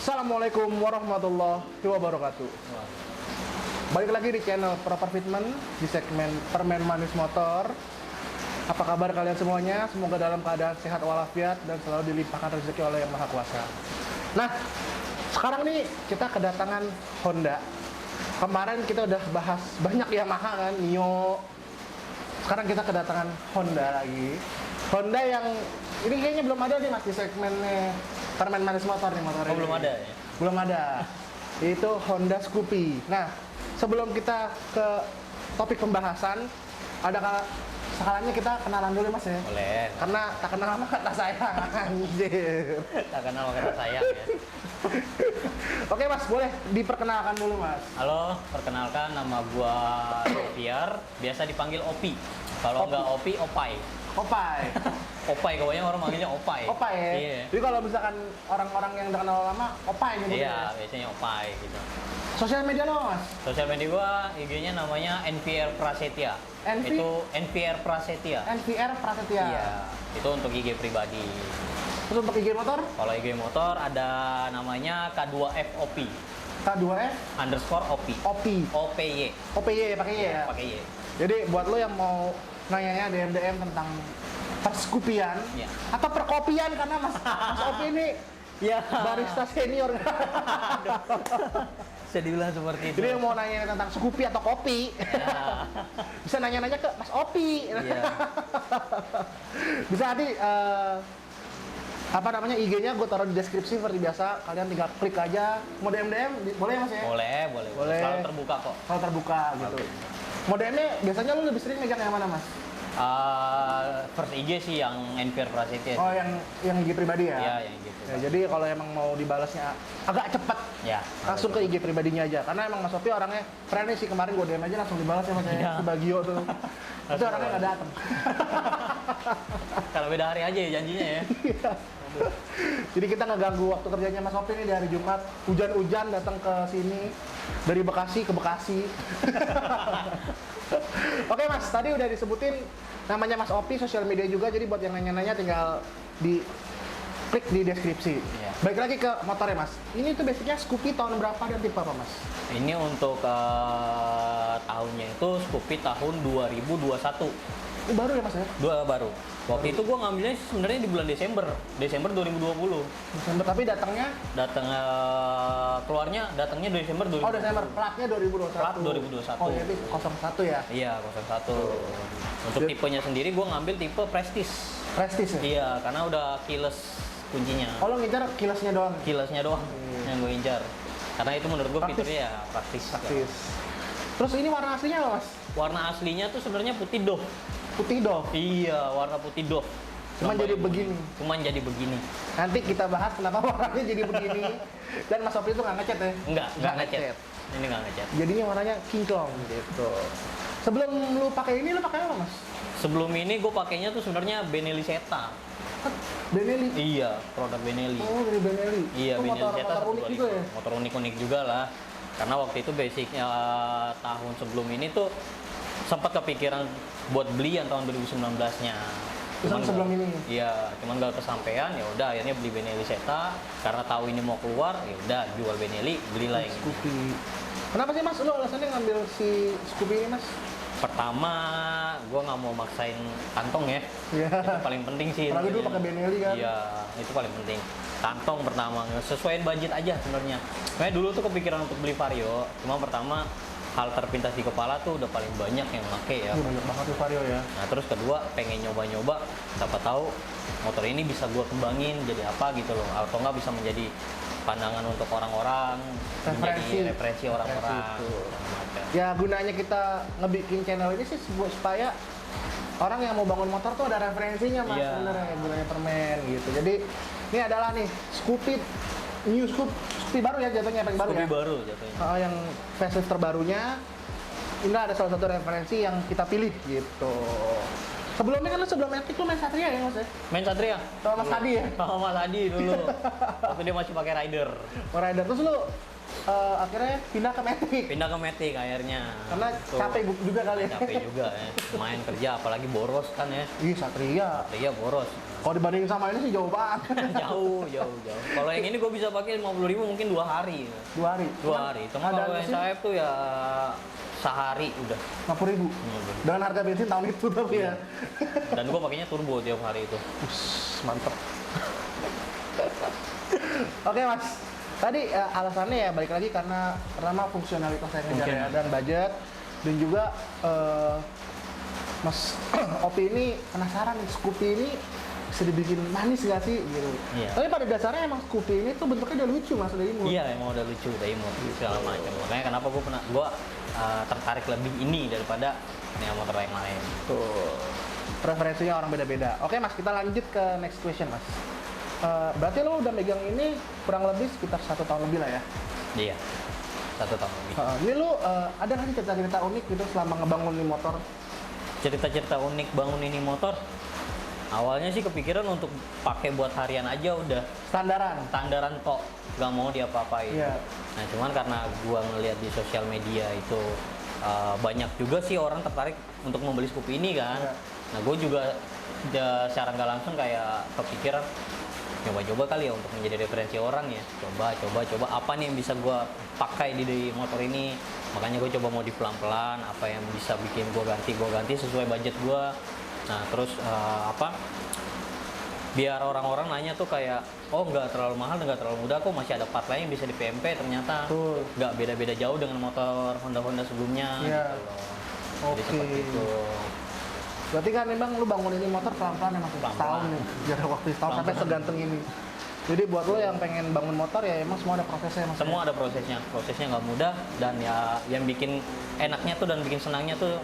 Assalamualaikum warahmatullahi wabarakatuh. Balik lagi di channel Proper Fitment di segmen Permen Manis Motor. Apa kabar kalian semuanya? Semoga dalam keadaan sehat walafiat dan selalu dilimpahkan rezeki oleh Yang Maha Kuasa. Nah, sekarang nih kita kedatangan Honda. Kemarin kita udah bahas banyak Yamaha kan, Mio. Sekarang kita kedatangan Honda lagi. Honda yang ini kayaknya belum ada nih Mas di segmennya Permen Manis Motor nih motornya. Oh, belum ada ya? Belum ada. Itu Honda Scoopy. Nah, sebelum kita ke topik pembahasan, ada sekalanya kita kenalan dulu Mas ya. Boleh. Karena tak kenal sama kata sayang. Anjir. Tak kenal maka tak sayang ya. Oke Mas, boleh diperkenalkan dulu Mas. Halo, perkenalkan nama gua Noviar, biasa dipanggil Opi. Kalau Opi. nggak Opi, Opai. Opai. Opai, kebanyakan orang manggilnya Opai. Opai ya? Iya. Jadi kalau misalkan orang-orang yang udah kenal lama, Opai nyebutnya. Iya, biasanya Opai gitu. Sosial media lo Mas? Sosial media gua IG-nya namanya NVR Prasetya. NV? Itu NVR Prasetya. NVR Prasetya. Iya, itu untuk IG pribadi. Terus untuk IG motor? Kalau IG motor ada namanya K2FOP K2F underscore OP. OPI. OPY. OPY pakai Y ya? Pakai Y. Jadi buat lo yang mau nanya DM tentang perskupian Iya. atau perkopian karena Mas Opi ini Ya. barista senior. Bisa dibilang seperti itu. Jadi yang mau nanya tentang Scoopy atau kopi, Ya. bisa nanya-nanya ke Mas Opi. Iya. Bisa nanti apa namanya IG-nya gue taruh di deskripsi seperti biasa. Kalian tinggal klik aja. Mau DM boleh ya Mas ya? Boleh. Boleh. Selalu terbuka kok. Kalau terbuka gitu. Mau DM-nya biasanya lu lebih sering megang yang mana Mas? First IG sih yang NVR Prasetya. Oh yang IG pribadi ya? Iya, yang gitu. Ya, jadi kalau emang mau dibalasnya agak cepat, Ya. langsung ke IG pribadinya aja. Karena emang Mas Opi orangnya friendly sih, kemarin gue DM aja langsung dibalas ya Mas ya. Iya. Si Bagio tuh. Itu orangnya nggak datang. Kalau beda hari aja ya janjinya ya. Jadi kita nggak ganggu waktu kerjanya Mas Opi nih di hari Jumat. Hujan-hujan datang ke sini dari Bekasi ke Bekasi. Oke Mas, tadi udah disebutin namanya Mas Opi, sosial media juga. Jadi buat yang nanya-nanya tinggal di klik di deskripsi. Iya. Baik lagi ke motornya Mas. Ini tuh basicnya Scoopy tahun berapa dan tipe apa Mas? Ini untuk tahunnya itu Scoopy tahun 2021. Ini baru ya Mas ya? Baru. Waktu itu gua ngambilnya sebenarnya di bulan Desember 2020. Desember, tapi datangnya Keluarnya datangnya Desember 2020. oh Desember, platnya 2021. Plat 2021. Oh jadi 01 ya? Iya, 01. Untuk tipenya sendiri gua ngambil tipe Prestige. Prestige ya? Iya, karena udah keyless kuncinya. Oh lo ngincar kilasnya doang? Keylessnya doang yang gue incar. Karena itu menurut gue Praktis. fiturnya ya praktis. Praktis. Terus ini warna aslinya apa Mas? Warna aslinya tuh sebenarnya putih doff. Putih dong. Iya, warna putih doff. Cuman jadi begini. Cuman jadi begini. Nanti kita bahas kenapa warnanya jadi begini. Dan Mas Opi itu nggak ngecat ya? Enggak ngecat. Ini enggak ngecat. Jadinya warnanya kinclong gitu. Sebelum lu pakai ini, lu pakai apa Mas? Sebelum ini gue pakainya tuh sebenarnya Benelli Seta. Benelli. Iya, produk Benelli. Oh dari Benelli. Iya, Oh, Benelli Seta motor unik juga ya? Motor unik-unik juga lah. Karena waktu itu basicnya tahun sebelum ini tuh sempat kepikiran buat beli yang tahun 2019-nya. Sebelum ini? Iya, cuman gak kesampaian, ya udah akhirnya beli Benelli Seta karena tahu ini mau keluar, ya udah jual Benelli, belilah yang ini. Scoopy. Kenapa sih Mas? Lu alasannya ngambil si Scoopy ini Mas? Pertama, gua nggak mau maksain kantong ya. Iya. Itu paling penting sih. Apalagi dulu pakai Benelli kan? Iya, itu paling penting. Kantong pertama, sesuaiin budget aja sebenarnya. Kayak dulu tuh kepikiran untuk beli Vario, cuma pertama hal terpintas di kepala tuh udah paling banyak yang pakai ya. Banyak banget tuh Vario ya. Nah terus kedua pengen nyoba-nyoba, siapa tahu motor ini bisa gua kembangin jadi apa gitu loh, atau nggak bisa menjadi pandangan untuk orang-orang, menjadi referensi orang-orang. Ya gunanya kita ngebikin channel ini sih supaya orang yang mau bangun motor tuh ada referensinya Mas, Iya. sebenarnya gunanya permen gitu. Jadi ini adalah nih Scoopy New Scoopy baru ya jatuhnya, yang baru Scoopy ya. baru jatuhnya. Yang facelift terbarunya. Ini ada salah satu referensi yang kita pilih gitu. Sebelumnya kan lu sebelum Matic lu main Satria ya Mas ya? Main Satria? Sama Mas Hadi ya? Sama Mas Adi dulu. Waktu dia masih pakai Rider. Rider. Terus lu akhirnya pindah ke Matic. Pindah ke Matic akhirnya. Karena Tuh. capek juga kali ya. Capek juga ya. Main kerja apalagi boros kan ya. Ih, Satria. Iya boros. Kalau dibandingin sama ini sih jauh banget. jauh. Kalau yang ini gue bisa pakai 50.000 mungkin 2 hari. 2 hari. 2 hari. Cuma ada kalau yang mesin Saeb tuh ya sehari udah. 50.000. Dengan harga bensin tahun itu tapi ya. Dan gue pakainya turbo tiap hari itu. Mantep. Oke mas, tadi alasannya ya balik lagi karena pertama fungsionalitas yang ngejar ya, dan budget, dan juga mas Opi ini penasaran nih, Scoopy ini bisa dibikin manis gak sih gitu. Iya. Tapi pada dasarnya emang Scoopy ini tuh bentuknya udah lucu mas, udah imut. Iya, emang udah lucu, udah imut segala macam. Makanya kenapa gue tertarik lebih ini daripada motor yang lain. Tuh, preferensinya orang beda-beda. Oke mas, kita lanjut ke next question mas. Berarti lo udah megang ini kurang lebih sekitar 1 tahun lebih lah ya? Iya, 1 tahun lebih. Ini lo ada nggak sih cerita-cerita unik gitu selama ngebangun ini motor? Cerita-cerita unik bangun ini motor, awalnya sih kepikiran untuk pakai buat harian aja udah. Standaran tok, gak mau diapa-apain. Iya. Nah cuman karena gua ngeliat di sosial media itu banyak juga sih orang tertarik untuk membeli Scoopy ini kan. Iya. Nah gue juga secara nggak langsung kayak kepikiran coba-coba kali ya untuk menjadi referensi orang ya. Coba apa nih yang bisa gua pakai di motor ini. Makanya gue coba mau di pelan-pelan, apa yang bisa bikin gue ganti sesuai budget gue. Nah terus biar orang-orang nanya tuh kayak, oh nggak terlalu mahal, nggak terlalu mudah kok, masih ada part lain yang bisa di PMP ternyata. Betul. Nggak beda-beda jauh dengan motor Honda sebelumnya. Iya. Gitu loh. Oke. Jadi seperti itu. Berarti kan memang lu bangun ini motor pelan-pelan ya mas? Pelan-pelan. Setahun nih, jarak waktu setahun sampai Pelan-pelan. seganteng ini. Jadi buat lo yang pengen bangun motor ya emang semua ada prosesnya mas? Semua ada prosesnya nggak mudah, dan ya yang bikin enaknya tuh dan bikin senangnya tuh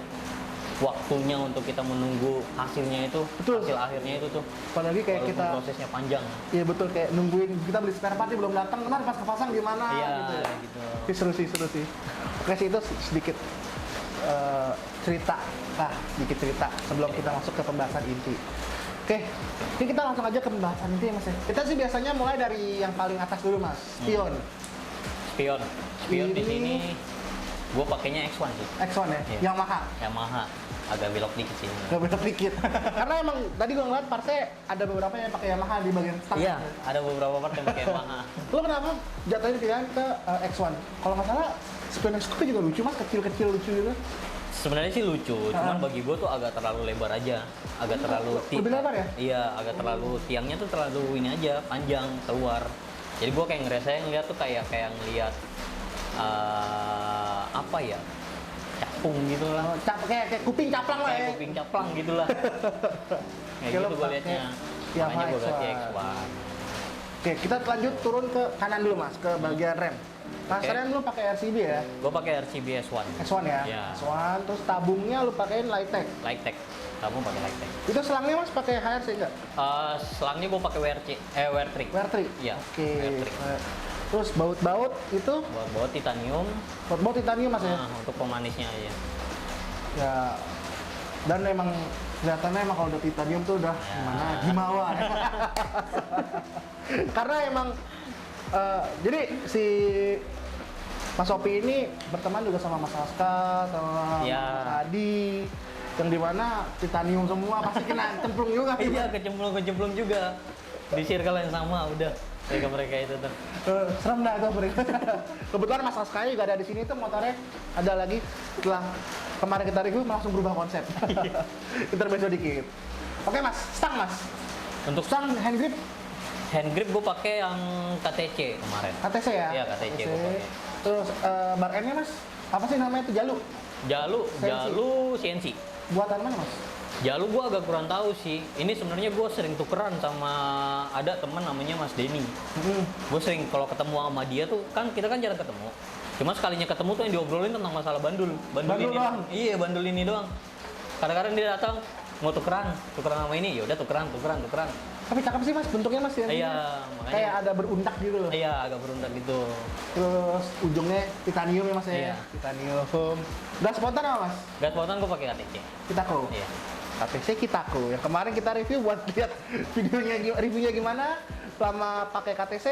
waktunya untuk kita menunggu hasilnya itu. Betul. Hasil akhirnya itu tuh, Apalagi kayak walaupun kita, prosesnya panjang. iya betul, kayak nungguin kita beli spare part belum datang, kemarin pas kepasang gimana Iya gitu ya. gitu. Tapi seru sih. Oke sih, itu sedikit cerita cerita sebelum kita masuk ke pembahasan inti. Oke, ini kita langsung aja ke pembahasan inti ya mas ya. Kita sih biasanya mulai dari yang paling atas dulu mas, spion. Spion di Ini- sini gue pakainya X1 sih. X1 ya, Iya. Yamaha, agak belok dikit sih. Gak beda dikit. Karena emang tadi gue ngeliat partnya ada beberapa yang pakai Yamaha di bagian stang. Iya, ada beberapa part yang pakai Yamaha. Lo kenapa jatuhin pilihan ke X1? Kalau nggak salah, spion Scoopy juga lucu mas, kecil-kecil lucu gitu. Sebenarnya sih lucu, cuman bagi gue tuh agak terlalu lebar aja, agak terlalu Lebih lebar ya? Iya, agak terlalu tiangnya tuh terlalu ini aja, panjang keluar. Jadi gue kayak ngeliat tuh kayak ngeliat apa ya, capung gitu lah, Kayak kuping caplang lah ya. kayak kuping caplang gitu lah. Kayak Kalau gitu gue liatnya. pakai Makanya gue ganti Yamaha X1. Oke, kita lanjut turun ke kanan dulu mas, ke bagian rem. Pas Oke. rem lu pakai RCB ya? Gue pakai RCB S1. X1 ya? Iya. X1, terus tabungnya lu pakein Lightech. Lightech. Kamu pakai Lightech. Itu selangnya mas pakai HRC enggak? Selangnya gue pakai wear trick. Wear Trick? Iya. Oke. Wear trick. Terus baut-baut itu? Baut titanium. Baut titanium mas ya? Untuk pemanisnya aja. Ya, dan emang kelihatannya emang kalau udah titanium tuh udah Ya. gimana ya. Karena emang jadi si Mas Opi ini berteman juga sama Mas Aska, sama Ya. Mas Adi, yang dimana titanium semua pasti kena cemplung juga. Iya, kecemplung juga di circle yang sama udah mereka itu tuh. Serem dah tuh mereka. Kebetulan Mas Aska juga ada di sini tuh, motornya ada lagi setelah kemarin kita review langsung berubah konsep. Intermezzo dikit. Oke mas, stang mas. Untuk Stang hand grip hand grip gue pakai yang KTC kemarin. KTC ya? Iya, KTC gua pakai. Terus bar endnya mas, apa sih namanya itu Jalu? Jalu CNC. Buatan mana mas? Jalu gue agak kurang tahu sih. Ini sebenarnya gue sering tukeran sama ada teman namanya Mas Denny. Gue sering kalau ketemu sama dia tuh kan kita kan jarang ketemu. Cuma sekalinya ketemu tuh yang diobrolin tentang masalah bandul. Bandul ini doang? Iya, bandul ini doang. Kadang-kadang dia datang mau tukeran sama ini, ya udah tukeran. Tapi cakep sih mas, bentuknya mas ya? Iya, makanya. Kayak ada berundak gitu loh. Iya, agak berundak gitu. Terus ujungnya titanium ya mas ya? Iya. Titanium. Gas spontan apa mas? Gas spontan gue pakai KTC. Kitako. Iya. KTC Kitako. Yang kemarin kita review buat lihat reviewnya gimana. Selama pakai KTC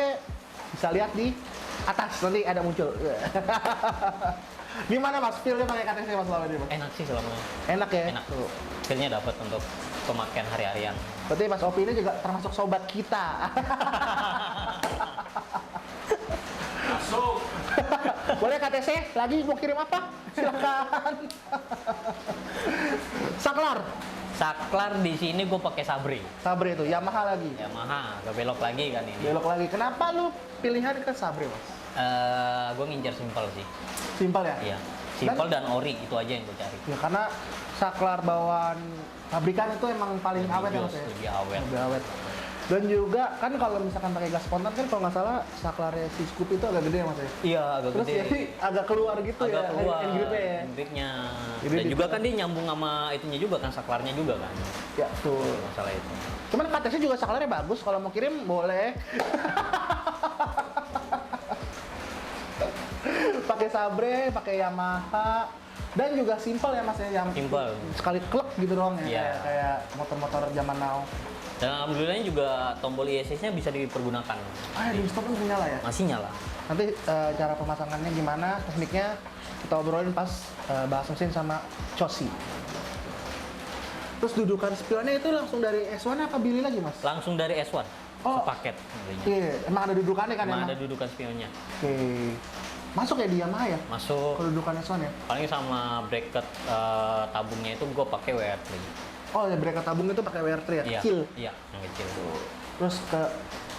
bisa lihat di atas, nanti ada muncul. Gimana mas, feel-nya pakai KTC mas selama ini mas? Enak sih selama Enak ya? enak tuh. Feel-nya dapat untuk pemakaian hari-harian. Berarti Mas Opi ini juga termasuk sobat kita. Masuk. Boleh KTC? Lagi mau kirim apa? Silakan. Saklar. Saklar di sini gue pakai Sabri. Sabri itu Yamaha lagi. Yamaha, gak belok lagi kan ini. Belok lagi. Kenapa lu pilihan ke Sabri, Mas? Gue ngincar simpel sih. Simpel ya? Iya. Simpel dan ori itu aja yang gue cari. Ya karena saklar bawaan pabrikan itu emang paling awet ya, Mas ya? Lebih awet. Lebih awet. Dan juga kan kalau misalkan pakai gas spontan kan kalau nggak salah saklarnya si Scoop itu agak gede ya, Mas ya? Iya, agak Terus gede. jadi agak keluar gitu Agak ya, keluar hand gripnya ya. gripnya. Jadi Dan di- juga kan dia nyambung sama itunya juga kan, saklarnya juga kan. Ya tuh. Masalah itu. Cuman KTC juga saklarnya bagus, kalau mau kirim boleh. Pakai Sabre, pakai Yamaha, dan juga simpel ya Mas ya, yang Simpel. sekali klek gitu doang ya, Iya. kayak motor-motor zaman now. Dan alhamdulillahnya juga tombol ISS-nya bisa dipergunakan. Ah, di stop itu nyala ya. Masih nyala. Nanti cara pemasangannya gimana, tekniknya kita obrolin pas bahas mesin sama Chossi. Terus dudukan spionnya itu langsung dari S1 apa Billy lagi Mas? Langsung dari S1. Oh. Sepaket belinya. Iya, emang ada dudukannya kan Emang emang? ada dudukan spionnya. Oke. Masuk ya di Yamaha ya? Masuk. Kalau dudukan S1 ya? Paling sama bracket tabungnya itu gue pakai WR3. Oh ya, brake tabung itu pakai WR3 ya? Iya. Kecil. Iya, yang kecil. Terus ke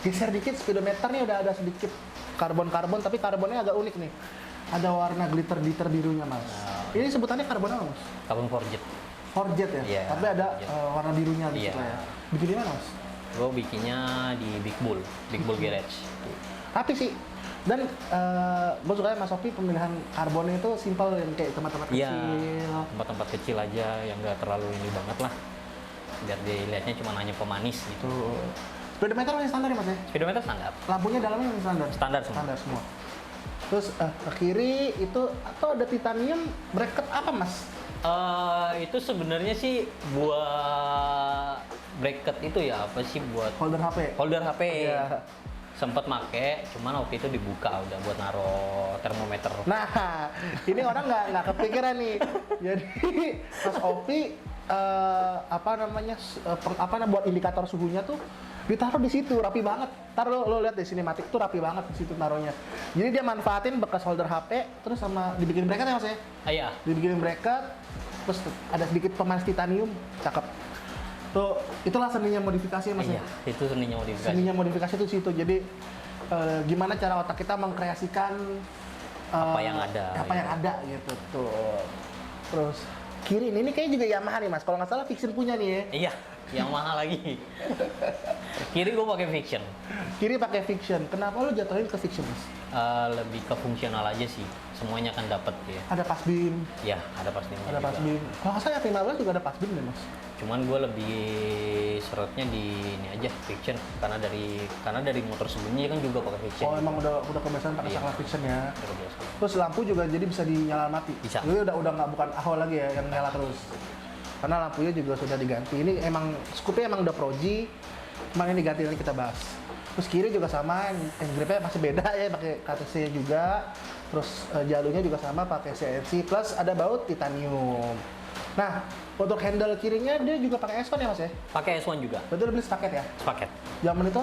geser dikit, speedometernya udah ada sedikit karbon-karbon, tapi karbonnya agak unik nih. Ada warna glitter-glitter birunya Mas. Ini sebutannya karbon apa Mas? Carbon forged. Forget ya? Iya, Tapi ada forget. warna birunya di Iya. situ ya. Bikin di mana Mas? Gue bikinnya di Big Bull Garage. Tapi sih, dan gue suka Mas Sofi pemilihan karbonnya itu simpel yang kayak tempat-tempat Iya, kecil. tempat-tempat kecil aja yang nggak terlalu ini banget lah. Biar dilihatnya cuma hanya pemanis gitu. Tuh. Speedometer masih standar ya Mas ya? Speedometer standar. Lampunya dalamnya masih standar? Standar semua. Standar semua. Terus ke kiri itu atau ada titanium bracket apa Mas? Itu sebenarnya sih buat bracket itu ya apa sih buat Holder HP? holder HP. Iya. Sempet make, cuman waktu itu dibuka udah buat naro termometer. Nah, ini orang nggak kepikiran nih. Jadi Mas Opi buat indikator suhunya tuh ditaruh di situ rapi banget. Ntar lo lihat di sinematik tuh rapi banget di situ taruhnya. Jadi dia manfaatin bekas holder HP terus sama dibikin bracket ya Mas ya? Iya. Dibikin bracket terus ada sedikit pemanis titanium, cakep. Tuh itulah seninya modifikasi ya Mas Iya, ya? itu seninya modifikasi. Seninya modifikasi itu situ. Jadi gimana cara otak kita mengkreasikan Apa yang ada, apa gitu. yang ada gitu tuh. Terus kiri ini kayaknya juga Yamaha nih Mas. Kalau nggak salah Fiction punya nih ya. Iya, yang mahal lagi. Kiri gue pakai Fiction. Kiri pakai Fiction. Kenapa lu jatuhin ke Fiction Mas? Lebih ke fungsional aja sih. Semuanya kan dapat ya. Ada pas beam, Ya, ada pasti. ada pas beam. Kalau nggak salah F15 juga ada pas beam deh Mas. Cuman gue lebih seretnya di ini aja Fiction karena dari motor sebelumnya kan juga pakai Fiction. Oh emang udah kebiasaan pakai Iya. saklar Fiction ya. Udah biasa. Terus lampu juga jadi bisa dinyala mati. Bisa. Jadi udah nggak bukan ahol lagi ya yang nyala terus. Karena lampunya juga sudah diganti. Ini emang scoopnya emang udah Pro G. Cuman ini diganti nanti kita bahas. Terus kiri juga sama, yang gripnya masih beda ya, pakai KTC juga. Terus jalurnya juga sama, pakai CNC plus ada baut titanium. Nah, untuk handle kirinya dia juga pakai S1 ya Mas ya? Pakai S1 juga. Berarti udah beli sepaket ya? Sepaket. Zaman itu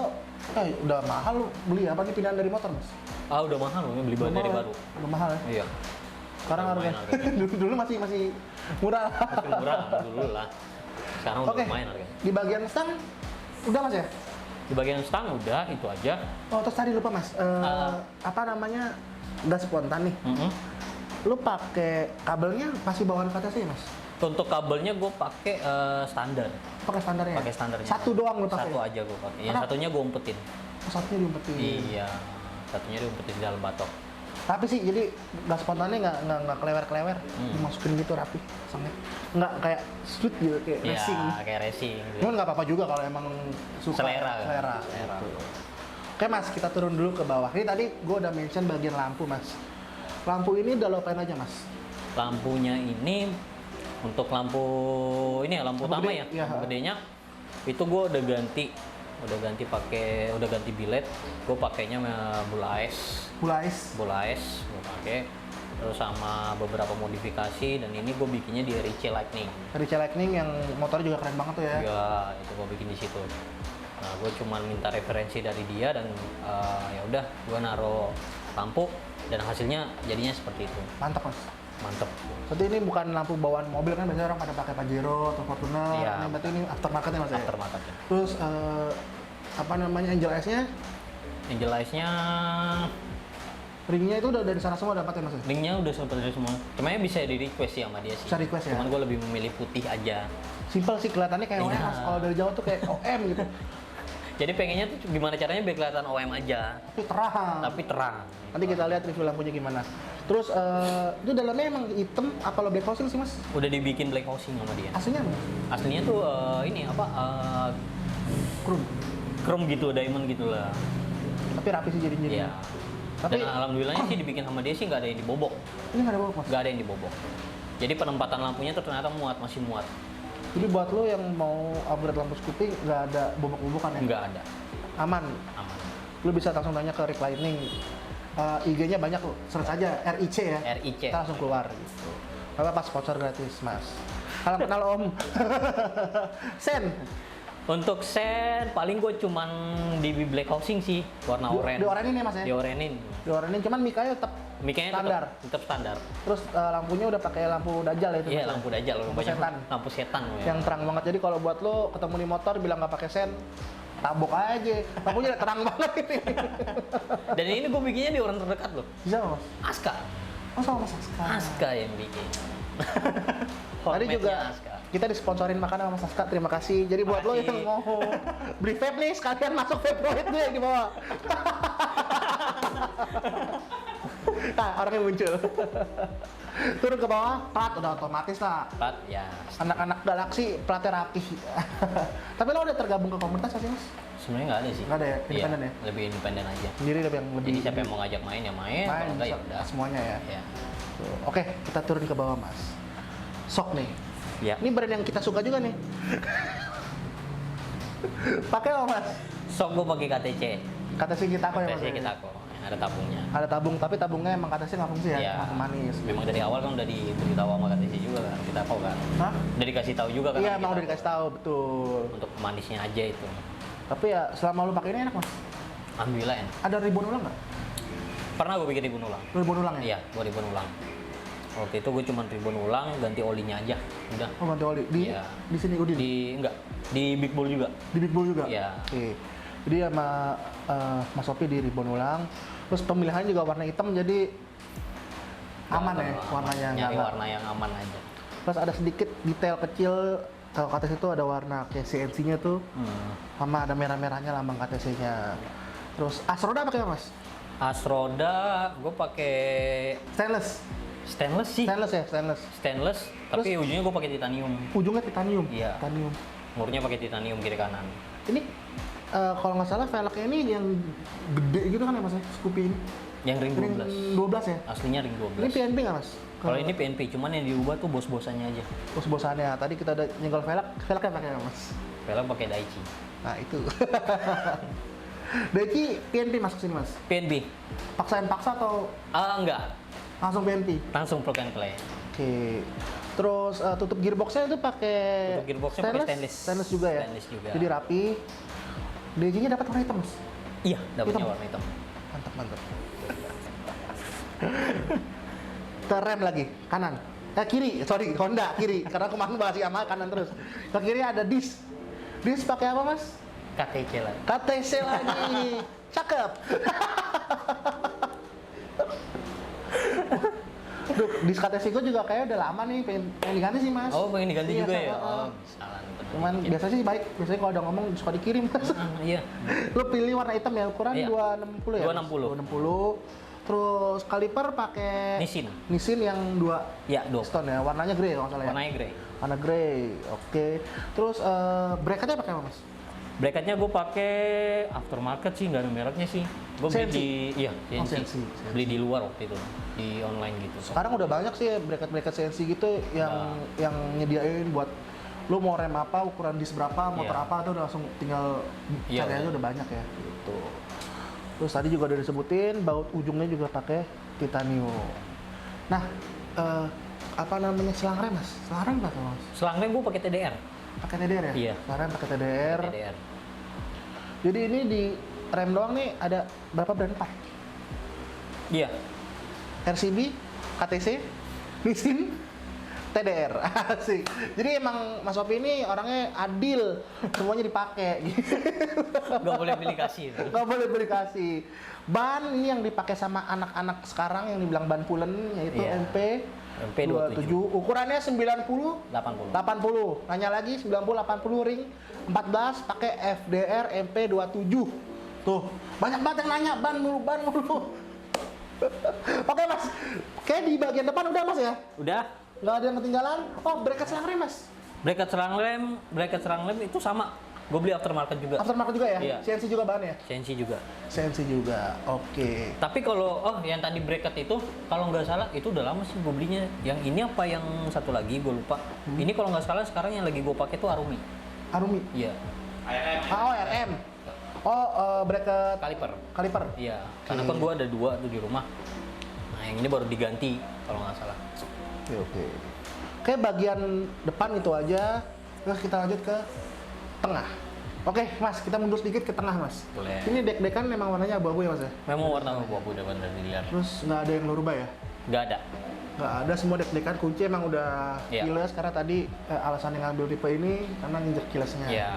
udah mahal lu beli apa nih pindahan dari motor Mas? Udah mahal loh, beli Udah dari mahal ya? baru. Udah mahal ya? Iya. Sekarang Lumayan harganya harganya. dulu masih murah. Masih murah dulu lah. Sekarang udah Oke, lumayan harganya. di bagian stang udah Mas ya? Di bagian stang udah itu aja. Oh terus tadi lupa Mas, apa namanya gas spontan nih? Mm-mm. Lu pakai kabelnya pasti bawaan KTC ya Mas? Untuk kabelnya gue pakai standar. Pakai standarnya? ya? Pakai standarnya. Satu doang lu pakai? Satu aja gue pakai. Yang Kenapa? satunya gue umpetin. Oh, satunya diumpetin. Iya. Satunya diumpetin di dalam batok. Tapi sih jadi gas spontannya nggak kelewer-kelewer, dimasukin gitu rapi, pasangnya. Nggak kayak street gitu, kayak Iya, racing. kayak racing. Gitu. Cuman nggak apa-apa juga kalau emang suka Selera. selera. Selera. Gitu. Oke Mas, kita turun dulu ke bawah. Ini tadi gue udah mention bagian lampu Mas. Lampu ini udah lo apain aja Mas? Lampunya ini untuk lampu ini ya lampu Lampu utama gede, ya. iya. Lampu gedenya itu gue udah ganti bilet. Gue pakainya bola AS Bulais. gue pakai. terus sama beberapa modifikasi, dan ini gue bikinnya di RIC Lightning. RIC Lightning yang motornya juga keren banget tuh ya. Ya, itu gue bikin di situ. Nah, gue cuma minta referensi dari dia, dan ya udah gue naro lampu, dan hasilnya jadinya seperti itu. Mantap mas. Mantep. Berarti ini bukan lampu bawaan mobil kan, biasanya orang pada pakai Pajero atau Fortuner. Iya. Ini berarti ini aftermarketnya mas ya. Aftermarket. Terus apa namanya Angel S-nya? Angel Eyes-nya Ringnya itu udah dari sana semua dapat ya mas? ringnya udah seperti semua. Cuma bisa di request sih sama dia sih. Bisa request ya? Cuman gue lebih memilih putih aja. Simpel sih kelihatannya kayak OM Iya. mas. Kalau dari jauh tuh kayak OM gitu. Jadi pengennya tuh gimana caranya biar kelihatan OM aja, Tapi terang. tapi terang. Nanti kita lihat review lampunya gimana. Terus itu dalamnya emang hitam apa lo black housing sih mas? Udah dibikin black housing sama dia. Aslinya apa? Aslinya tuh ini apa? Chrome. Chrome gitu, diamond gitulah. Tapi rapi sih jadinya. Iya. Tapi Dan alhamdulillahnya sih dibikin sama dia sih nggak ada yang dibobok. ini nggak ada bawah mas. Nggak ada yang dibobok. Jadi penempatan lampunya tuh ternyata masih muat. Jadi buat lo yang mau upgrade lampu Scoopy nggak ada bobok-bobokan ya? Nggak ada. Aman. Aman. Lo bisa langsung tanya ke Rick Lightning. IG-nya banyak lo, search aja RIC ya. RIC. Kita langsung keluar gitu. Apa pas voucher gratis mas. Salam kenal om. Sen. Untuk set paling gue cuman di black housing sih, warna oranye. Diorenin ya mas ya? Diorenin. Diorenin cuman mikanya tetap Mikanya standar. tetap standar. Terus lampunya udah pakai lampu dajal ya itu. Iya, Mas? lampu dajal loh. Lampu setan. Lampu setan loh ya. Yang terang banget. Jadi kalau buat lo ketemu di motor bilang nggak pakai sen, tabok aja. Lampunya udah terang banget ini. Dan ini gue bikinnya di orang terdekat loh. Bisa nggak, mas? Aska. Oh sama mas Aska. Aska yang bikin. Tadi Hotmate-nya juga Aska. kita disponsorin makanan sama Mas Aska. Terima kasih. Jadi buat lo Makasih. yang mau beli vape nih, sekalian masuk vape Rohit tuh yang di bawah. Nah, orangnya muncul. Turun ke bawah, plat udah otomatis lah. Plat ya. Anak-anak Galaxy platnya rapi. Tapi lo udah tergabung ke komunitas nggak sih mas? Sebenarnya nggak ada sih. Nggak ada ya? Iya, Independen ya? lebih independen aja. Sendiri yang lebih Jadi siapa yang mau ngajak main ya main, kalau enggak ya udah. semuanya ya. Ya. Tuh. Oke, kita turun ke bawah mas. Sok nih. Ya. Ini brand yang kita suka juga nih. Pakai apa mas? Sok gue pakai KTC. Kata sih kita kok ya mas. KTC kita kok. Ada tabungnya. Ada tabung, tapi tabungnya emang kata sih nggak fungsi ya, Iya. langsung manis. Memang dari awal kan udah diberitahu sama KTC juga kan. Kita tahu kan. Hah? Udah dikasih tahu juga kan. Iya, sama emang kita udah dikasih tahu betul. Untuk manisnya aja itu. Tapi ya selama lu pakai ini enak mas. Alhamdulillah enak. Ada ribbon ulang nggak? Pernah gue bikin ribbon ulang. Ribbon ulang ya? Iya, gue ribbon ulang. Waktu itu gue cuma ribbon ulang, ganti olinya aja. Udah. Oh ganti oli. Di Iya. di sini Udin. Enggak, di Big Bull juga. Di Big Bull juga? Iya. Oke. Jadi sama Mas Sopi di ribbon ulang. Terus pemilihannya juga warna hitam jadi aman ya warnanya. Nyari nggak- warna yang aman aja. Terus ada sedikit detail kecil. Kalau KTC itu ada warna kayak CNC-nya tuh. Sama ada merah-merahnya lambang KTC-nya. Terus Asroda pakai apa mas? Asroda, gue pakai Stainless. stainless sih. Stainless ya, stainless. Stainless, tapi ujungnya gue pakai titanium. Ujungnya titanium. Iya. Titanium. Murnya pakai titanium kiri kanan. Ini kalau nggak salah velgnya ini yang gede gitu kan ya mas? Scoopy ini. Yang ring Ring 12. 12 ya? Aslinya ring Ini 12. PNP nggak mas? Kalau ini PNP, cuman yang diubah tuh bos-bosannya aja. Bos-bosannya. Tadi kita udah nyenggol velgnya pakai apa mas? Velg pakai Daichi. Nah itu. Daichi PNP masuk sini mas? PNP. Paksain paksa atau Enggak, langsung PNP? langsung plug and play. Oke. Terus tutup gearboxnya itu pakai Tutup gearboxnya pakai stainless. Stainless juga ya? Stainless juga. Jadi rapi. DG-nya dapat warna hitam mas? Iya, dapetnya Hitam. warna hitam. Mantap, mantap. Ke rem lagi, kanan. Kiri, sorry, Honda, kiri. Karena kemarin bahas Yamaha kanan terus. Ke kiri ada disc. Disc pakai apa mas? KTC lah. KTC lagi. Cakep. Duh, disc KTC gue juga kayak udah lama nih, pengen diganti sih mas. Oh, pengen diganti Iya, juga ya? heeh. Oh, salah. Cuman biasanya sih baik, biasanya kalau ada ngomong suka dikirim mas. Iya. Lo pilih warna hitam ya, ukuran Iya. 260 ya? 260. 260. Terus kaliper pakai Nissin. Nissin yang 2 Ya, 2. piston ya, warnanya grey kalau nggak salah ya. Warnanya grey. Warna grey, oke. Terus bracketnya pakai apa mas? Bracketnya gue pakai aftermarket sih, nggak ada mereknya sih. Gue beli CNC? di, iya, Oh, CNC. CNC. Beli di luar waktu itu, di online gitu. Sekarang udah banyak sih bracket CNC gitu yang nyediain buat lu mau rem apa, ukuran dis berapa, motor Iya. apa tuh udah langsung tinggal Iya, cari aja bener. udah banyak ya. Gitu. Terus tadi juga udah disebutin baut ujungnya juga pakai titanium. Nah, apa namanya selang rem mas? Selang rem apa mas? Selang rem gue pakai TDR. Pakai TDR ya? Iya. Selang rem pakai TDR. TDR. Jadi ini di rem doang nih ada berapa brand? 4? Iya. RCB, KTC, Nissin, TDR. Asik. Jadi emang Mas Opi ini orangnya adil, semuanya dipakai. Gak boleh pilih kasih. Nggak boleh beri kasih. Ban ini yang dipakai sama anak-anak sekarang yang dibilang ban pulen, yaitu Iya. MP 27. Ukurannya 90 80. 80. Nanya lagi 90 80 ring 14 pakai FDR MP27. Tuh, banyak banget yang nanya ban mulu. Oke mas, kayak di bagian depan udah mas ya? Udah. Nggak ada yang ketinggalan? Oh, bracket selang rem mas? Bracket serang rem itu sama. Gue beli aftermarket juga. Aftermarket juga ya? Iya. CNC juga bahannya? CNC juga. CNC juga, oke. Tapi kalau yang tadi bracket itu kalau nggak salah itu udah lama sih gue belinya. Yang ini apa yang satu lagi gue lupa. Ini kalau nggak salah sekarang yang lagi gue pakai tuh Arumi. Arumi? Iya. Oh, RM? Oh, bracket kaliper? Iya. Karena kan gue ada 2 tuh di rumah. Nah yang ini baru diganti kalau nggak salah. Oke. Kayak bagian depan itu aja. Terus kita lanjut ke tengah. Oke, Mas, kita mundur sedikit ke tengah, Mas. Boleh. Ini dek-dekan memang warnanya abu-abu ya, Mas ya? Memang warna abu-abu udah bener dilihat. Terus nggak ada yang lo rubah ya? Nggak ada. Nggak ada, semua dek-dekan kunci emang udah Iya. keyless karena tadi alasan yang ngambil tipe ini karena nginjek keylessnya. Ya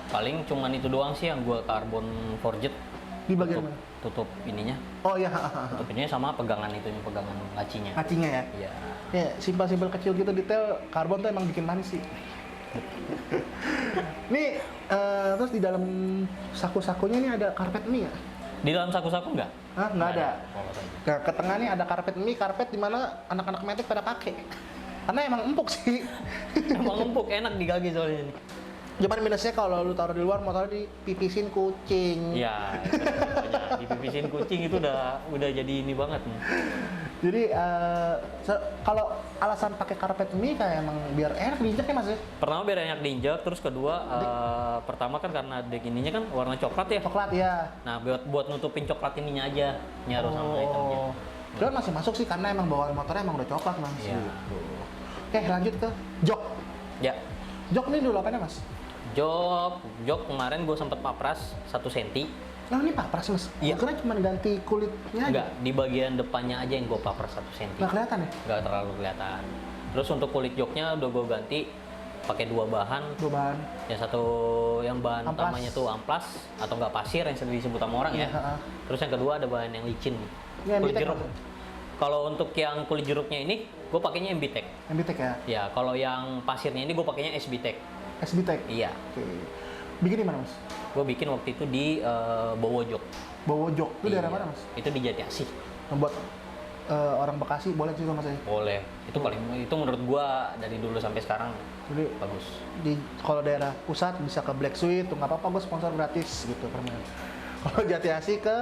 paling cuman itu doang sih yang gue carbon forged. Di bagian tutup, mana? tutup ininya. Oh iya, Tutup ininya sama pegangan pegangan lacinya. kacinya ya? Iya. Ya, simpel-simpel kecil gitu detail karbon tuh emang bikin manis sih. Nih, terus di dalam saku-sakunya ini ada karpet mie ya? Di dalam saku-saku nggak? Hah, nggak ada. Polos aja. Nah, ke tengah nih ada karpet mie, karpet di mana anak-anak metik pada pakai. Karena emang empuk sih. Emang empuk, enak di kaki soalnya ini. Cuman minusnya kalau lu taruh di luar, motornya dipipisin kucing. Iya, itu makanya dipipisin kucing itu udah jadi ini banget nih. Jadi kalau alasan pakai karpet mie kayak emang biar enak diinjak ya mas ya? Pertama biar enak diinjak, terus kedua pertama kan karena dek ininya kan warna coklat ya. Coklat ya. Nah, buat nutupin coklat ininya aja nyaru sama hitamnya. Dan masih masuk sih karena emang bawaan motornya emang udah coklat mas. Iya. Gitu. Oke lanjut ke jok. Ya, Jok ini dulu apanya mas? jok kemarin gue sempet papras 1 cm. Nah ini papras mas? Iya. Karena cuma ganti kulitnya aja. Enggak, di bagian depannya aja yang gue papras 1 cm. Nggak kelihatan ya? Nggak terlalu kelihatan. Terus untuk kulit joknya udah gue ganti pakai 2 bahan. Dua bahan. Yang satu yang bahan Amplas. utamanya tuh amplas atau enggak pasir yang sering disebut sama orang ya. Iya, ha-ha. Terus yang kedua ada bahan yang licin. Ini Kulit MBTEK jeruk. mas? Kalau untuk yang kulit jeruknya ini gue pakainya MBTEK. MBTEK ya? Ya, kalau yang pasirnya ini gue pakainya SBTEK. SBTEK? Iya. Oke. Bikin di mana mas? Gue bikin waktu itu di Bowojok. Bawa jok. Itu daerah Iya. mana mas? Itu di Jati Asih. Membuat orang Bekasi boleh juga mas ya? Boleh. Itu paling itu menurut gua dari dulu sampai sekarang Jadi bagus. di kalau daerah pusat bisa ke Black Sweet tuh nggak apa-apa gue sponsor gratis gitu permen. Kalau Jati Asih ke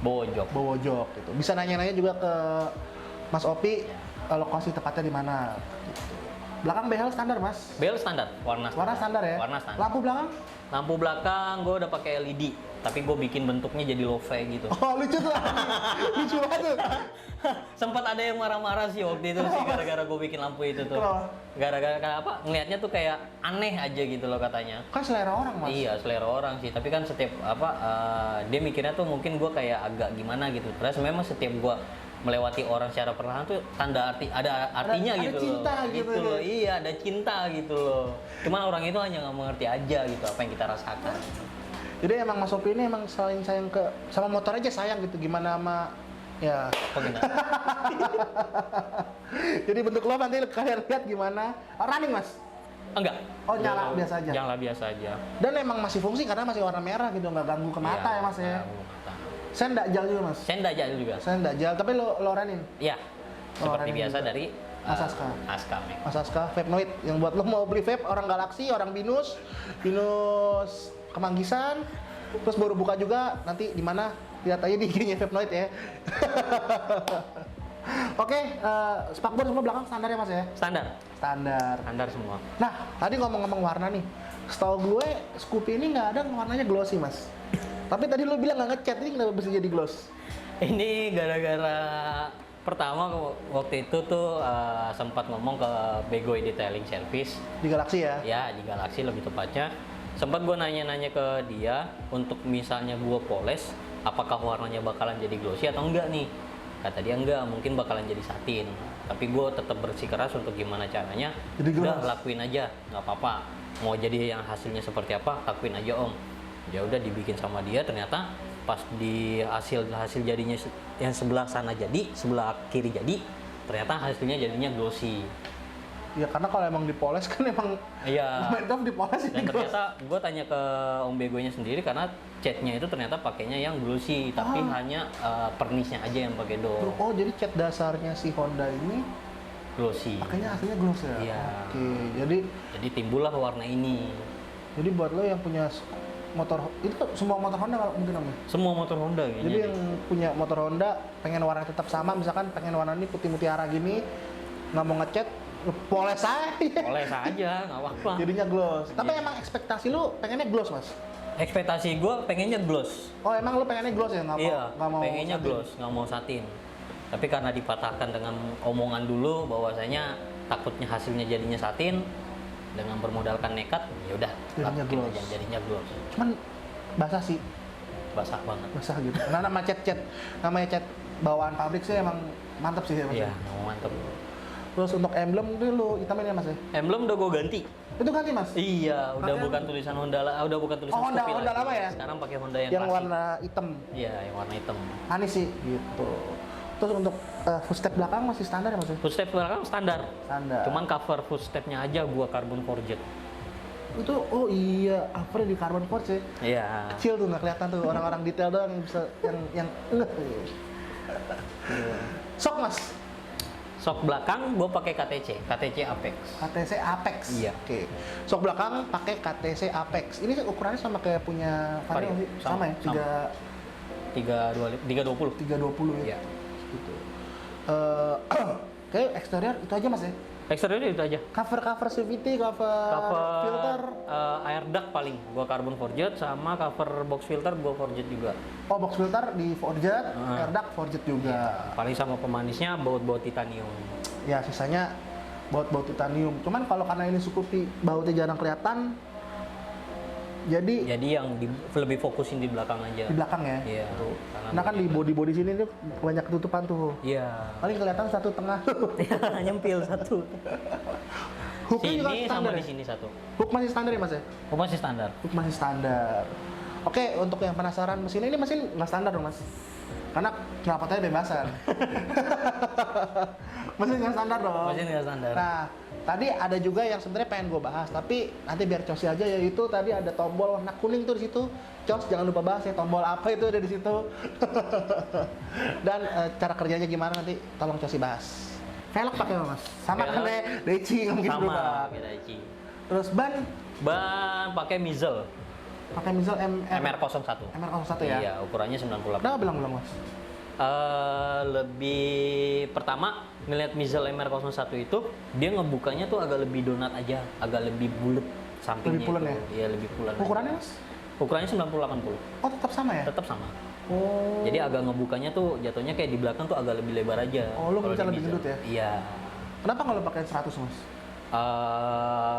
Bowojok. Bowojok gitu. Bisa nanya-nanya juga ke Mas Opi lokasi tepatnya di mana. Gitu. Belakang behel standar mas. Bel standar, warna Standar ya. Warna standar. Lampu belakang? Lampu belakang gue udah pakai LED, tapi gue bikin bentuknya jadi love gitu. Oh lucu tuh. Lucu banget tuh. Sempat ada yang marah-marah sih waktu itu sih gara-gara gue bikin lampu itu tuh. Kenapa? Gara-gara apa? Ngelihatnya tuh kayak aneh aja gitu loh katanya. Kan selera orang mas. Iya, selera orang sih. Tapi kan setiap dia mikirnya tuh mungkin gue kayak agak gimana gitu. Terus memang setiap gue melewati orang secara perlahan tuh tanda ada artinya Ada gitu cinta loh. gitu loh. ya. Iya, ada cinta gitu loh. Cuman orang itu hanya nggak mengerti aja gitu apa yang kita rasakan. Jadi emang Mas Opi ini emang saling sayang ke sama motor aja sayang gitu. Gimana sama ya. Apa gimana? Jadi bentuk lo nanti kalian lihat gimana. Running mas. Enggak. Oh, nyala biasa aja? Nyala biasa aja. Dan emang masih fungsi karena masih warna merah gitu, nggak ganggu ke mata ya mas ya. nggak ganggu mata. Saya nggak jal juga mas. Saya nggak jadi juga. Saya nggak jal, tapi lo running. Iya. Oh, Seperti running biasa juga. dari Mas Aska. Aska Mac. Mas Aska Vape Noid yang buat lo mau beli vape orang Galaxy, orang Binus Kemanggisan, terus baru buka juga nanti di mana lihat aja di IG-nya Vape Noid ya. Oke, spakbor semua belakang standar ya mas ya? Standar. Standar. Standar semua. Nah, tadi ngomong-ngomong warna nih, setahu gue Scoopy ini nggak ada warnanya glossy mas. Tapi tadi lo bilang nggak ngecat, ini kenapa bisa jadi gloss? Ini gara-gara pertama waktu itu tuh sempat ngomong ke Begoy Detailing Service. Di Galaxy ya? Ya, di Galaxy lebih tepatnya. Sempat gue nanya-nanya ke dia untuk misalnya gue poles, apakah warnanya bakalan jadi glossy atau enggak nih? Kata dia enggak, mungkin bakalan jadi satin. Tapi gue tetap bersikeras untuk gimana caranya. Jadi Udah gloss. lakuin aja, nggak apa-apa. Mau jadi yang hasilnya seperti apa, lakuin aja om. Ya udah dibikin sama dia, ternyata pas di hasil jadinya yang sebelah sana jadi, sebelah kiri jadi, ternyata hasilnya jadinya glossy. Ya karena kalau emang dipoles kan emang Iya. Mendov dipoles Dan ini gloss. ternyata gue tanya ke Om Begonya sendiri karena catnya itu ternyata pakainya yang glossy, tapi hanya pernisnya aja yang pakai do Oh jadi cat dasarnya si Honda ini glossy. pakainya aslinya gloss ya? Iya. Oke, Jadi timbullah warna ini. jadi buat lo yang punya motor, itu semua motor Honda nggak mungkin om ya? Semua motor Honda kayaknya. Jadi yang punya motor Honda pengen warna tetap sama, misalkan pengen warna ini putih mutiara gini, nggak mau ngecat, poles aja. Poles aja, nggak apa-apa. Jadinya gloss. Tapi Iya. emang ekspektasi lu pengennya gloss mas? Ekspektasi gue pengennya gloss. Oh emang lu pengennya gloss ya? Nggak mau pengennya satin? gloss, nggak mau satin. Tapi karena dipatahkan dengan omongan dulu bahwasanya takutnya hasilnya jadinya satin, dengan bermodalkan nekat, ya udah Jadinya lakuin gloss. aja, jadinya gloss. Cuman basah sih, Basah banget. basah gitu. Nah nama namanya cat bawaan pabrik sih emang mantep sih ya mas. Iya, ya? mantep. Terus untuk emblem itu lu hitamin ya mas ya? Emblem udah gue ganti. Itu ganti mas? Iya, udah Pakai bukan tulisan Honda lah, udah bukan tulisan Oh, Honda- Scoopy Honda lagi. lama ya? Sekarang pakai Honda yang Yang klasik. warna hitam. Iya, yang warna hitam. Manis sih gitu. Terus untuk footstep belakang masih standar ya mas ya? Footstep belakang standar. Standar. Cuman cover footstepnya aja gua carbon forged. Itu oh iya, apa di carbon forge ya? Iya. Kecil tuh nggak kelihatan tuh orang-orang detail doang yang bisa yang enggak. Sok mas, Sok belakang gua pakai KTC Apex. KTC Apex. Iya. Oke. Sok belakang pakai KTC Apex. Ini ukurannya sama kayak punya Vario Vario. sih? Sama ya? Sama. 320. 320 ya. Iya. Gitu. Kayak eksterior itu aja mas ya? Eksteriornya itu aja. Cover CVT, cover filter. Air duct paling gua carbon forged, sama cover box filter gua forged juga. Oh box filter di forged, Ah. air duct forged juga. Paling sama pemanisnya baut-baut titanium. Ya sisanya baut-baut titanium. Cuman kalau karena ini Scoopy bautnya jarang kelihatan, jadi Jadi yang lebih fokusin di belakang aja. di belakang ya. Iya. Nah kan di body sini tuh banyak ketutupan tuh. Iya. Paling kelihatan satu tengah. Nyempil satu. Hooknya juga Sini standar sama ya? di sini satu. Hook masih standar ya mas ya? Oh, masih standar. Hook masih standar. Oke, untuk yang penasaran mesin ini mesin nggak standar dong mas? Karena knalpotnya bebasan. Mesin nggak standar dong. Mesin nggak standar. Nah, tadi ada juga yang sebenarnya pengen gue bahas, tapi nanti biar Cosi aja, yaitu tadi ada tombol warna kuning tuh di situ. Cos, jangan lupa bahas ya tombol apa itu ada di situ. Dan cara kerjanya gimana nanti tolong Cosi bahas. Velg pakai apa mas? Sama Velg. kan ya, Daichi nggak mungkin Sama berubah. kayak Daichi. Terus ban Ban pakai Mizel pakai misal MR01. MR01 ya? Iya, ukurannya 98. Kenapa bilang mas? Lebih pertama ngeliat Mizel MR01 itu dia ngebukanya tuh agak lebih donat aja, agak lebih bulat sampingnya. Lebih pulen itu. ya? Iya, lebih pulen. Ukurannya mas? Ukurannya 90-80. Oh tetap sama ya? Tetap sama. Oh. Jadi agak ngebukanya tuh jatuhnya kayak di belakang tuh agak lebih lebar aja. Oh, lu kalau bisa di lebih Mizel. gendut ya? Iya. Kenapa nggak lo pakai 100 mas?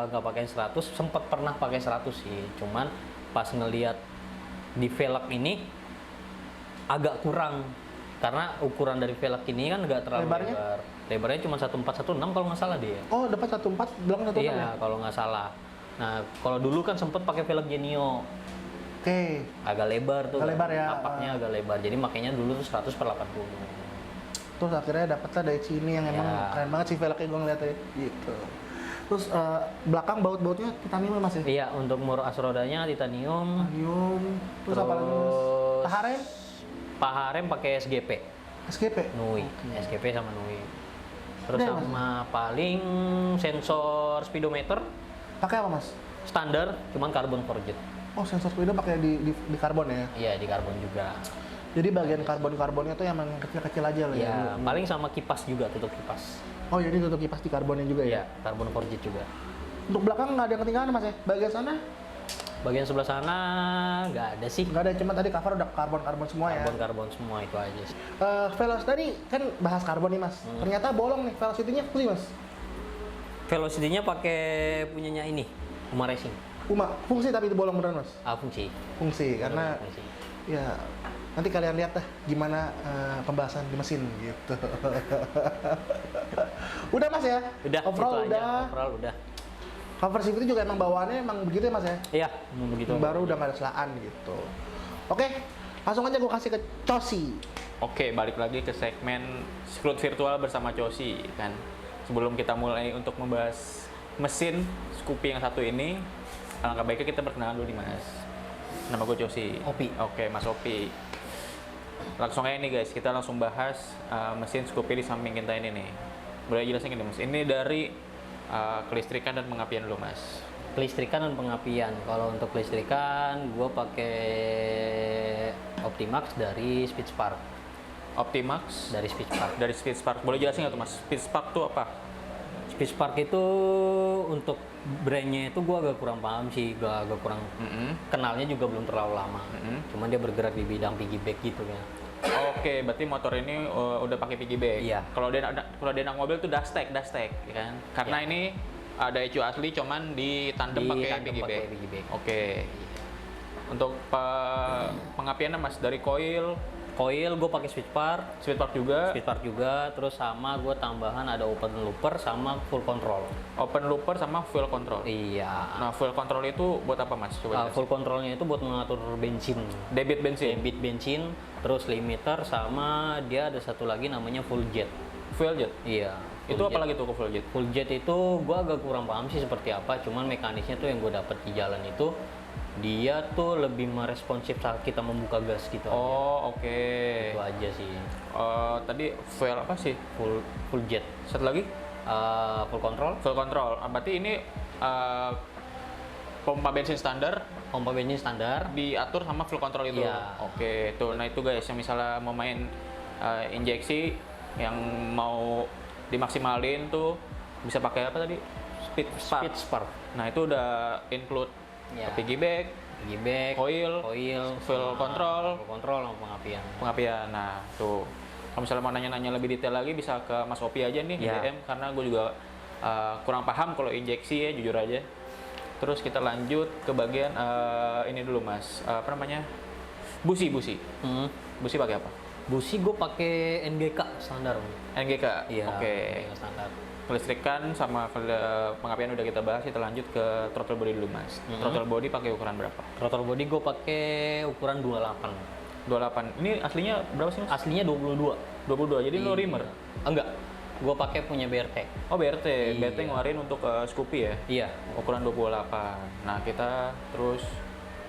Nggak pakai 100, sempat pernah pakai 100 sih. Cuman pas ngelihat di velg ini agak kurang. Karena ukuran dari velg ini kan nggak terlalu Lebarnya? lebar. Lebarnya cuma 1416 kalau nggak salah dia. Oh dapat 14, belakang 16 ya? Iya, kalau nggak salah. Nah, kalau dulu kan sempet pakai velg Genio. Oke. Agak lebar tuh. Agak lebar ya? Tapaknya agak lebar. Jadi makanya dulu tuh 100/80. Terus akhirnya dapetlah Daichi ini yang emang Ya. keren banget sih velgnya gue ngeliatnya gitu. Terus belakang baut-bautnya titanium mas ya? Iya, untuk mur as rodanya titanium. Titanium. Terus apa lagi mas? Taharem? Paharem pakai SGP. SGP? Nui, SGP sama Nui. Terus Udah, Mas? sama paling sensor speedometer Pakai apa mas? standar, cuman carbon forged. Oh sensor speedo pakai di karbon ya? Iya, di karbon juga. Jadi bagian karbonnya tuh emang kecil-kecil aja lah ya? Iya, paling sama kipas juga, tutup kipas. Oh jadi tutup kipas di karbonnya juga ya? Iya, carbon forged juga. Untuk belakang nggak ada yang ketinggalan mas ya? Bagian sana? Bagian sebelah sana nggak ada sih. Nggak ada, cuma tadi cover udah karbon semua ya. Karbon semua itu aja sih. Tadi kan bahas karbon nih mas. Ternyata bolong nih, velocity-nya fungsi mas. Velocity-nya pakai punyanya ini, Uma Racing. Fungsi tapi itu bolong beneran mas. Fungsi. Fungsi karena Fungsi. ya nanti kalian lihat dah gimana pembahasan di mesin gitu. Udah mas ya? Udah. Overall itu aja. udah. Overall udah. Cover seat itu juga emang bawaannya emang begitu ya mas ya? Iya, emang begitu. Baru udah nggak ada celaan gitu. Oke, langsung aja gue kasih ke Cosi. Oke, balik lagi ke segmen Screwed Virtual bersama Cosi kan. Sebelum kita mulai untuk membahas mesin Scoopy yang satu ini, alangkah baiknya kita berkenalan dulu nih mas. Nama gue Cosi. Opi. Oke, Mas Opi. Langsung aja nih guys, kita langsung bahas mesin Scoopy di samping kita ini nih. Boleh jelasin gini mas? Ini dari kelistrikan dan pengapian dulu mas. Kelistrikan dan pengapian. Kalau untuk kelistrikan, gue pakai Optimax dari Speedspark. Optimax Dari Speedspark. dari Speedspark. Boleh jelasin nggak tuh mas? Speedspark tuh apa? Speedspark itu untuk brandnya itu gue agak kurang paham sih, agak kurang kenalnya juga belum terlalu lama. Cuman dia bergerak di bidang piggyback gitu kan. Oke, berarti motor ini udah pakai piggyback. Iya. Kalau dia nak mobil tuh dashtek, ya kan? Karena Iya. ini ada ECU asli, cuman ditandem pakai Ditandem piggyback. pakai piggyback. Oke. Untuk pengapiannya mas dari coil, Coil gue pakai Speedspark, Speedspark juga, terus sama gue tambahan ada open looper sama full control. open looper sama full control. Iya. Nah, full control itu buat apa mas? Coba jelasin. Full controlnya itu buat mengatur bensin. Debit bensin, Debit bensin, terus limiter, sama dia ada satu lagi namanya full jet. fuel jet. Iya. Itu full apa jet. lagi tuh ke full jet? Full jet itu gue agak kurang paham sih seperti apa, cuman mekanisnya tuh yang gue dapet di jalan itu dia tuh lebih meresponsif saat kita membuka gas gitu aja. Oh, oke. Itu aja sih. Tadi fuel apa sih? Full jet. Satu lagi? Full control, Full control. Berarti ini pompa bensin standar pompa bensin standar. diatur sama full control itu. Iya. Oke, tuh. Nah itu guys, yang misalnya mau main injeksi, yang mau dimaksimalin tuh bisa pakai apa tadi? Speedspark. Nah itu udah include Ya. piggyback, Coil, full control, sama pengapian. pengapian. Nah tuh. Kalau misalnya mau nanya-nanya lebih detail lagi bisa ke Mas Opi aja nih di Ya. DM, karena gue juga kurang paham kalau injeksi ya, jujur aja. Terus kita lanjut ke bagian ini dulu mas, apa namanya, busi. Busi pakai apa? Busi gue pakai NGK standar. NGK. Iya. Oke. NGK standar. Kelistrikan sama pengapian udah kita bahas. Kita lanjut ke throttle body dulu mas. Throttle body pakai ukuran berapa? Throttle body gue pakai ukuran 28. 28. Ini aslinya berapa sih mas? Aslinya 22. 22. Jadi no rimmer. Enggak. Gue pakai punya BRT. Oh BRT. Iya. BRT ngeluarin untuk Scoopy ya. Iya. Ukuran 28. Nah kita terus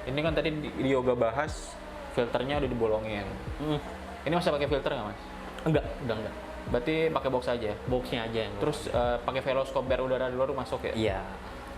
ini kan tadi di yoga bahas filternya udah dibolongin. Ini masih pakai filter nggak mas? Enggak, udah enggak. Berarti pakai box aja. Boxnya aja yang gua Terus pakai veloscope biar udara di luar masuk ya? pakai. Iya.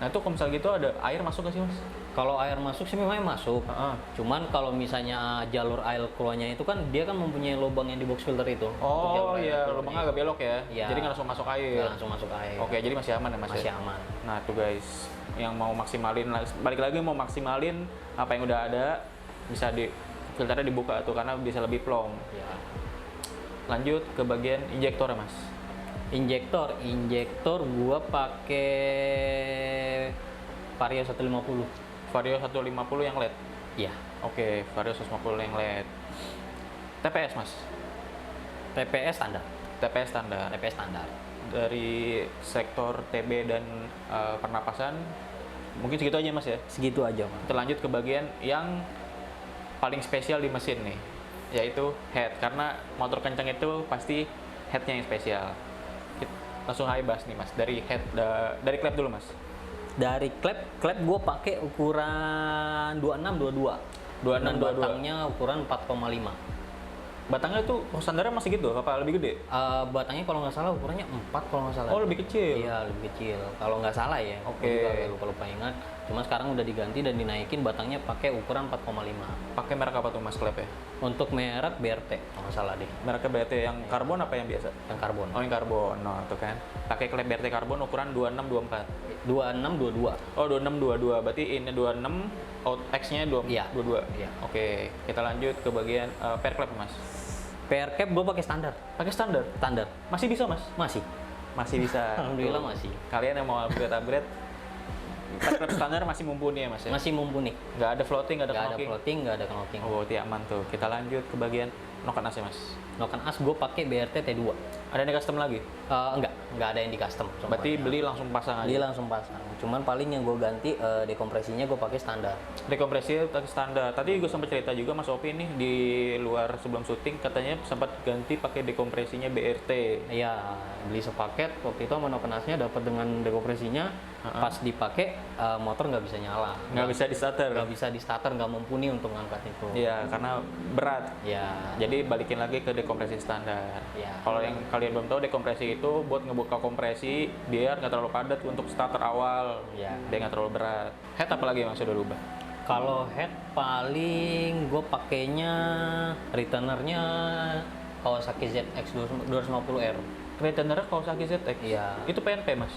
Nah itu kalau misalnya gitu ada air masuk nggak sih mas? Kalau air masuk sih memang masuk. Heeh. Cuman kalau misalnya jalur air keluarnya itu kan dia kan mempunyai lubang yang di box filter itu. Untuk jalur Oh air iya, keluarnya. lubangnya agak belok ya? Iya. Jadi nggak langsung masuk air? Nggak langsung masuk air. Oke, jadi masih aman ya mas? Masih ya? aman. Nah tuh guys, yang mau maksimalin, balik lagi mau maksimalin apa yang udah ada, bisa di filternya dibuka tuh karena bisa lebih plong. Ya. Lanjut ke bagian injektor ya mas? Injektor gua pakai Vario 150. Vario 150 yang LED? Iya. Oke, Vario 150 yang LED. TPS mas? TPS standar. TPS standar. TPS standar. Dari sektor TB dan pernapasan mungkin segitu aja mas ya. Segitu aja, Mas. Kita lanjut ke bagian yang paling spesial di mesin nih, yaitu head. Karena motor kencang itu pasti headnya yang spesial. Kita langsung aja bahas nih mas, dari head, dari klep dulu mas. Dari klep gue pakai ukuran 26 22. 26, Dan 22. batangnya ukuran 4,5. Batangnya itu standarnya masih gitu, apa lebih gede? Batangnya kalau nggak salah ukurannya 4 kalau nggak salah. Oh lebih kecil. Iya, lebih kecil. Kalau nggak salah ya. Oke. Gua juga lupa-lupa ingat. Cuma sekarang udah diganti dan dinaikin batangnya pakai ukuran 4,5. Pakai merek apa tuh Mas klep ya? Untuk merek BRT, kalau nggak salah deh, Mereknya BRT yang karbon apa yang biasa? yang karbon. Oh yang karbon, no tuh kan. Pakai klep BRT karbon ukuran 26-24. 2622. Oh 26-22, berarti ini 26, out X-nya 22. Iya. Iya. Oke, kita lanjut ke bagian per klep Mas. PR cap gue pakai standar. Pakai standar? Standar. Masih bisa Mas? Masih. Masih bisa. Alhamdulillah Tuh. masih. Kalian yang mau upgrade per klep standar masih mumpuni ya Mas ya? Masih mumpuni. Nggak ada floating, nggak ada Nggak ada knocking? floating, nggak ada knocking. Oh, berarti aman tuh. Kita lanjut ke bagian noken as ya Mas. Noken as gue pakai BRT T2. Ada yang custom lagi? Enggak ada yang di custom. Berarti beli langsung pasang aja? Beli langsung pasang. Cuman paling yang gue ganti dekompresinya gue pakai standar. Dekompresi standar. Tadi juga sempat cerita juga Mas Opi nih di luar sebelum syuting katanya sempat ganti pakai dekompresinya BRT. Iya, beli sepaket waktu itu sama noken asnya dapat dengan dekompresinya. Pas dipakai motor nggak bisa nyala. Nggak bisa di starter. Nggak bisa di starter, nggak mumpuni untuk ngangkat itu. Iya, karena berat. Ya. Jadi balikin lagi ke dekompresi standar. Ya. Kalau yang kalian belum tahu, dekompresi itu buat ngebuka kompresi biar nggak terlalu padat untuk starter awal. Ya. Biar nggak terlalu berat. Head apa lagi yang sudah rubah? Kalau head paling gue pakainya returnernya Kawasaki ZX 250R. Retainernya Kawasaki ZX. Iya. Itu PNP Mas.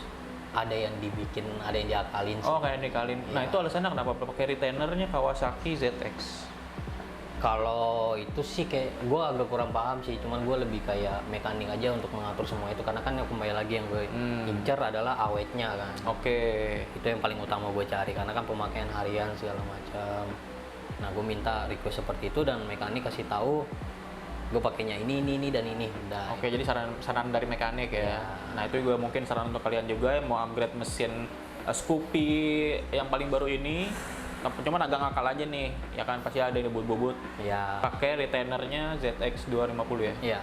Ada yang dibikin, ada yang diakalin sih. Oh kayak dikalin. Nah Iya. itu alasannya kenapa pakai retainernya Kawasaki ZX? Kalau itu sih kayak gue agak kurang paham sih, cuman gue lebih kayak mekanik aja untuk mengatur semua itu, karena kan yang kembali lagi yang gue incer adalah awetnya kan. Oke. Itu yang paling utama gue cari, karena kan pemakaian harian segala macam. Nah gue minta request seperti itu dan mekanik kasih tahu gue pakainya ini dan ini. Udah. Oke, jadi saran dari mekanik ya. Ya. Nah, itu juga mungkin saran untuk kalian juga yang mau upgrade mesin Scoopy yang paling baru ini. Cuman agak ngakal aja nih, ya kan pasti ada yang bubut-bubut. Ya. Pakai retainernya ZX 250 ya. Ya.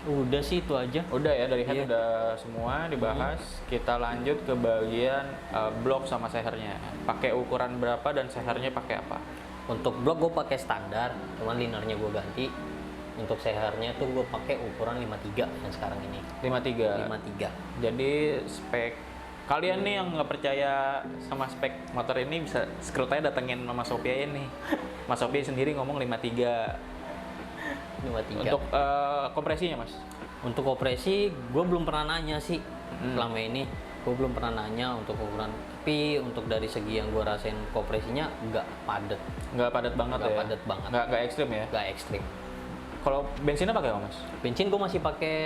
Udah sih itu aja. Udah ya, dari head Iya. udah semua dibahas. Kita lanjut ke bagian blok sama sehernya. Pakai ukuran berapa dan sehernya pakai apa? Untuk blok gue pakai standar, cuman linernya gue ganti. Untuk sehernya tuh gue pakai ukuran 53 yang sekarang ini. 53. 53. Jadi spek kalian nih yang nggak percaya sama spek motor ini bisa scroll aja datengin sama Sophia aja nih. Mas Sophia sendiri ngomong 53. 53. Untuk kompresinya Mas? Untuk operasi gue belum pernah nanya sih selama ini. Gue belum pernah nanya untuk ukuran. Tapi untuk dari segi yang gue rasain kompresinya nggak padat. Nggak padat banget Nggak ya? padat banget. Nggak ekstrim ya? Nggak ekstrim. Kalau bensinnya pakai apa Mas? Bensin gue masih pakai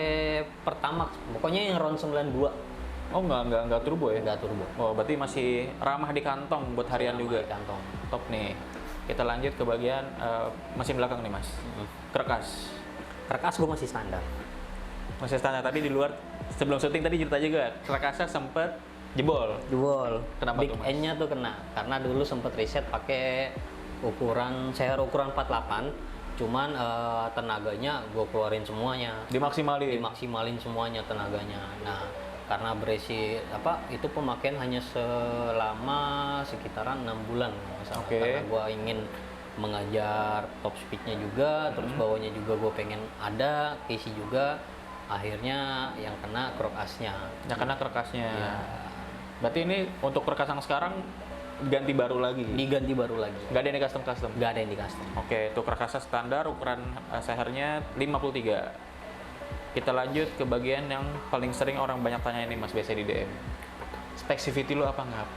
Pertamax. Pokoknya yang round 92. Oh nggak turbo ya? Nggak turbo. Oh berarti masih ramah di kantong buat harian Sama juga? di kantong. Top nih. Kita lanjut ke bagian mesin belakang nih Mas. Kerkas. Kerkas gue masih standar. Masih standar, tadi di luar sebelum syuting tadi cerita juga kerkasnya sempet jebol. Jebol. Kenapa Big tuh, Mas? N-nya tuh kena. Karena dulu sempet riset pakai seher ukuran 48. Cuman tenaganya gue keluarin semuanya. Dimaksimalin semuanya tenaganya. Nah, karena berisi itu pemakaian hanya selama sekitaran 6 bulan misalnya. Oke. Karena gue ingin mengajar top speednya juga, terus bawahnya juga gue pengen ada KC juga. Akhirnya yang kena krok asnya. Ya karena kerkasnya. Ya, Berarti ini untuk kerkas yang sekarang ganti baru lagi. diganti baru lagi. Nggak ada yang di custom. Nggak ada yang di custom. Oke, untuk kerkasnya standar ukuran sehernya 53. Kita lanjut ke bagian yang paling sering orang banyak tanya ini Mas biasa di DM. Spexivity lu apa nggak?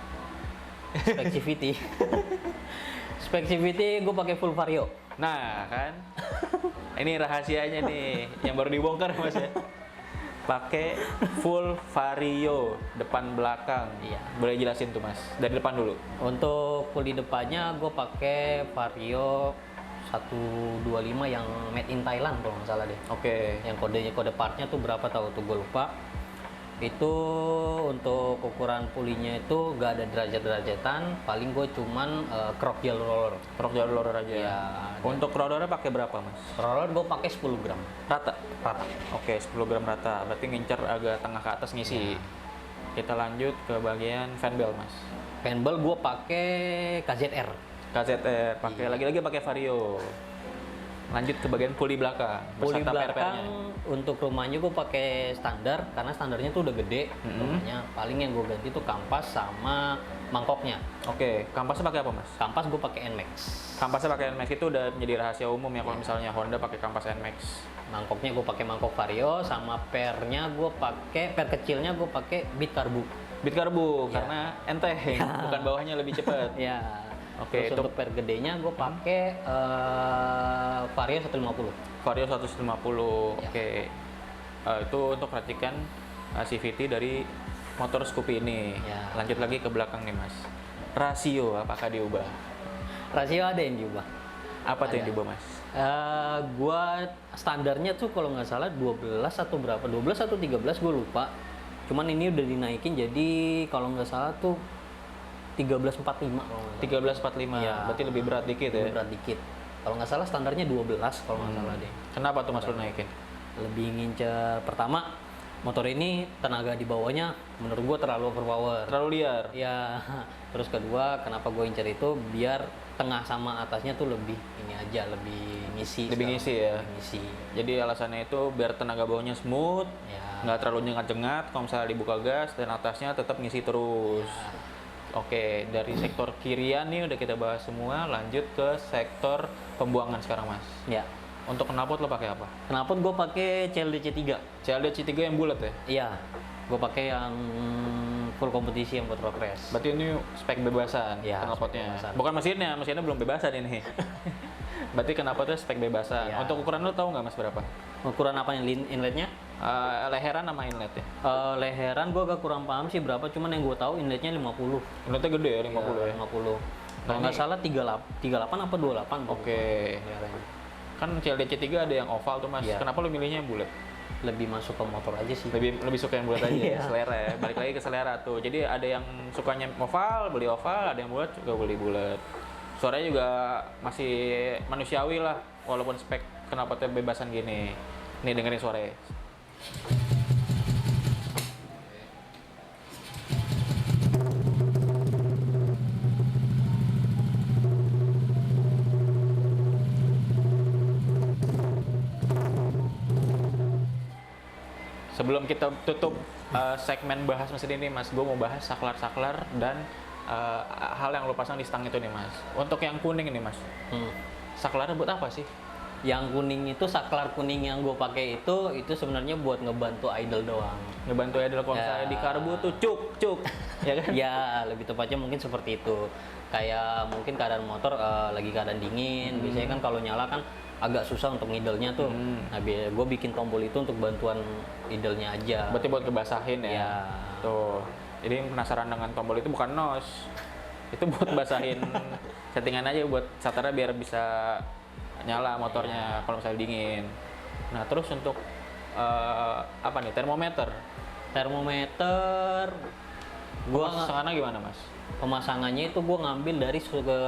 Spexivity. Spexivity gue pakai full vario. Nah kan, ini rahasianya nih yang baru dibongkar Mas ya. Pakai full vario depan belakang. Iya. Boleh jelasin tuh Mas dari depan dulu. Untuk full di depannya gue pakai vario 125 yang made in Thailand kalau nggak salah deh. Oke. Yang kode partnya tuh berapa tahu tuh gue lupa. Itu untuk ukuran pulinya itu gak ada derajat-derajatan, paling gue cuman crop gel roller. Rok jalur roller aja. Iya. Untuk rollernya pakai berapa Mas? Roller gue pakai 10 gram. Rata. Rata. Oke, 10 gram rata. Berarti ngincer agak tengah ke atas ngisi. Kita lanjut ke bagian fan belt Mas. Fanbel gue pakai KZR. KZR, pakai Iya. lagi-lagi pakai vario. Lanjut ke bagian puli belakang. Puli beserta belakang per-pernya. untuk rumahnya gue pakai standar karena standarnya tuh udah gede. Rumahnya paling yang gue ganti tuh kampas sama mangkoknya. Oke, kampasnya pakai apa mas? Kampas gue pakai NMAX. Kampasnya pakai NMAX itu udah menjadi rahasia umum ya kalau misalnya Honda pakai kampas NMAX. Mangkoknya gue pakai mangkok Vario, sama pernya gue pakai per kecilnya gue pakai Bit Karbu. Bit karbu Ya. karena enteng, bukan bawahnya lebih cepat. Ya. Oke, Terus itu- untuk per gedenya gue pakai Vario 150. Vario 150. Ya. Oke. Itu untuk racikan CVT dari motor Scoopy ini. Ya. Lanjut lagi ke belakang nih mas. Rasio apakah diubah? Rasio ada yang diubah. Apa tuh yang Ada. diubah mas? Gua standarnya tuh kalau nggak salah 12 atau berapa, 12 atau 13 gue lupa. Cuman ini udah dinaikin jadi kalau nggak salah tuh 1345 kalau nggak salah. 1345. Ya. Berarti lebih berat dikit ya. Lebih berat dikit. Kalau nggak salah standarnya 12 kalau nggak salah deh. Kenapa tuh mas lu naikin? Lebih ngincer pertama motor ini tenaga di bawahnya menurut gua terlalu overpower. Terlalu liar. Ya, terus kedua kenapa gue incer itu biar tengah sama atasnya tuh lebih ini aja lebih ngisi. Lebih ngisi ya? Lebih ngisi. Jadi alasannya itu biar tenaga bawahnya smooth, Ya. nggak terlalu nyengat-nyengat. Kalau misalnya dibuka gas dan atasnya tetap ngisi terus. Oke, dari sektor kirian nih udah kita bahas semua. Lanjut ke sektor pembuangan sekarang mas. Ya. Untuk knalpot lo pakai apa? Kenapa gue pakai CLDC 3? CLD C3 yang bulat ya? Iya. Gue pakai yang full kompetisi yang buat road race. Berarti ini spek bebasan Ya, knalpotnya. spek bebasan. Bukan mesinnya belum bebasan ini. Berarti knalpotnya spek bebasan. Ya. Untuk ukuran lo tahu nggak mas berapa? Ukuran apa yang inletnya? Leheran sama inlet ya? Leheran gue agak kurang paham sih berapa, cuman yang gue tahu inletnya 50. Inletnya gede ya, 50 ya? 50. Nah, Kalau nggak ini- salah 38 apa 28. Oke. Leherannya. Kan CLD C3 ada yang oval tuh mas. Iya. Kenapa lo milihnya yang bulat? Lebih masuk ke motor aja sih. Lebih suka yang bulat aja ya, Iya. selera ya. Balik lagi ke selera tuh. Jadi ada yang sukanya oval, beli oval, ada yang bulat juga beli bulat. Suaranya juga masih manusiawi lah, walaupun spek knalpotnya bebasan gini. Nih dengerin suaranya. Sebelum kita tutup segmen bahas mesin ini, Mas, gue mau bahas saklar-saklar dan hal yang lo pasang di stang itu nih, Mas. Untuk yang kuning ini, Mas, Hmm. saklarnya buat apa sih? Yang kuning itu saklar kuning yang gue pakai itu sebenarnya buat ngebantu idle doang. Ngebantu ya kalau Ya. misalnya di karbu tuh cuk, ya kan? Ya lebih tepatnya mungkin seperti itu. Kayak mungkin keadaan motor lagi keadaan dingin, biasanya kan kalau nyala kan agak susah untuk idle-nya tuh. Nah, gue bikin tombol itu untuk bantuan idle-nya aja. Berarti buat kebasahin ya. Ya. Tuh. Jadi penasaran dengan tombol itu bukan nos. Itu buat basahin settingan aja buat starternya biar bisa nyala motornya kalau misalnya dingin. Nah, terus untuk apa nih? Termometer. Termometer gua Pemasangannya gimana, Mas? pemasangannya itu gue ngambil dari ke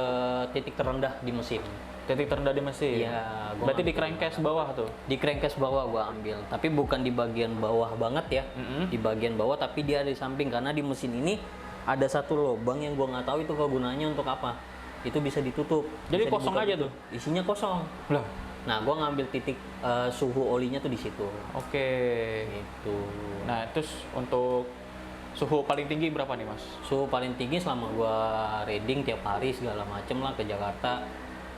titik terendah di mesin. Titik terendah di mesin. Iya, gua Berarti di ngambil. crankcase bawah tuh. Di crankcase bawah gue ambil, tapi bukan di bagian bawah banget ya. Di bagian bawah, tapi dia di samping karena di mesin ini ada satu lubang yang gue nggak tahu itu kegunaannya untuk apa. Itu bisa ditutup. Jadi bisa kosong dibuka aja gitu. tuh? Isinya kosong. Lah, Nah, gue ngambil titik suhu olinya tuh di situ. oke. Gitu. Nah, terus untuk suhu paling tinggi berapa nih, Mas? Suhu paling tinggi selama gue riding tiap hari segala macem lah ke Jakarta.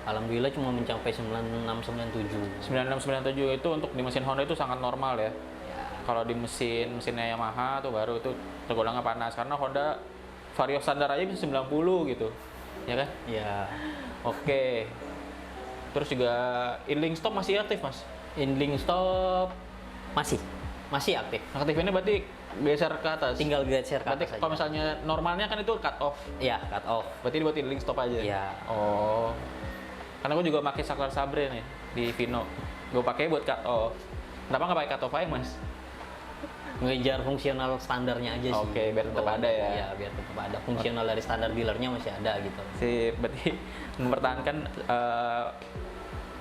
Alhamdulillah cuma mencapai 9697. 9697 itu untuk di mesin Honda itu sangat normal ya. Ya. Kalau di mesinnya Yamaha tuh baru itu tergolongnya panas karena Honda Vario standar aja bisa 90 gitu. Ya kan? Ya. Oke. Terus juga inling stop masih aktif, Mas. Inling stop masih aktif. Aktifnya berarti geser ke atas. Tinggal geser ke Berarti atas kalau aja. misalnya normalnya kan itu cut off. Ya, cut off. Berarti buat inling stop aja. Iya. Oh. Karena gue juga pakai saklar Sabre nih di Vino. Gue pakai buat cut off. Kenapa nggak pakai cut off aja, Mas? Ngejar fungsional standarnya aja sih. Oke, biar tetap ada ya. Iya, biar tetap ada. Fungsional dari standar dealernya masih ada gitu. Sip, berarti mempertahankan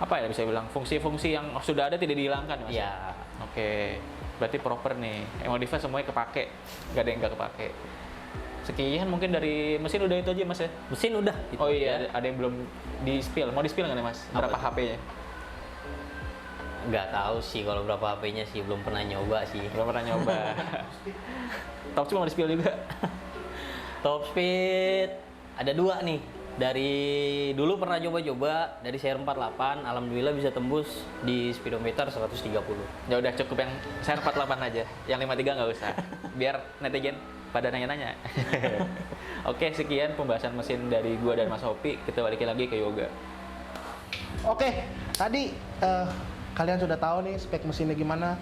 apa ya bisa bilang fungsi-fungsi yang sudah ada tidak dihilangkan, Mas. Iya. Oke, berarti proper nih. Modifnya semuanya kepake, nggak ada yang nggak kepake. Sekian mungkin dari mesin udah itu aja, Mas ya. Mesin udah. gitu Oh iya, ya. ada yang belum di spill. Mau di spill nggak nih, Mas? Apa Berapa tuh? HP-nya? Nggak tahu sih kalau berapa HP-nya sih, belum pernah nyoba sih. Belum pernah nyoba. Top speed mau di spill juga. Top speed ada 2 nih. Dari dulu pernah coba-coba dari CR48, alhamdulillah bisa tembus di speedometer 130. Ya udah cukup yang share 48 aja. Yang 53 nggak usah. Biar netizen pada nanya-nanya. Oke, sekian pembahasan mesin dari gua dan Mas Hopi. Kita balikin lagi ke Yoga. Oke, tadi kalian sudah tahu nih spek mesinnya gimana.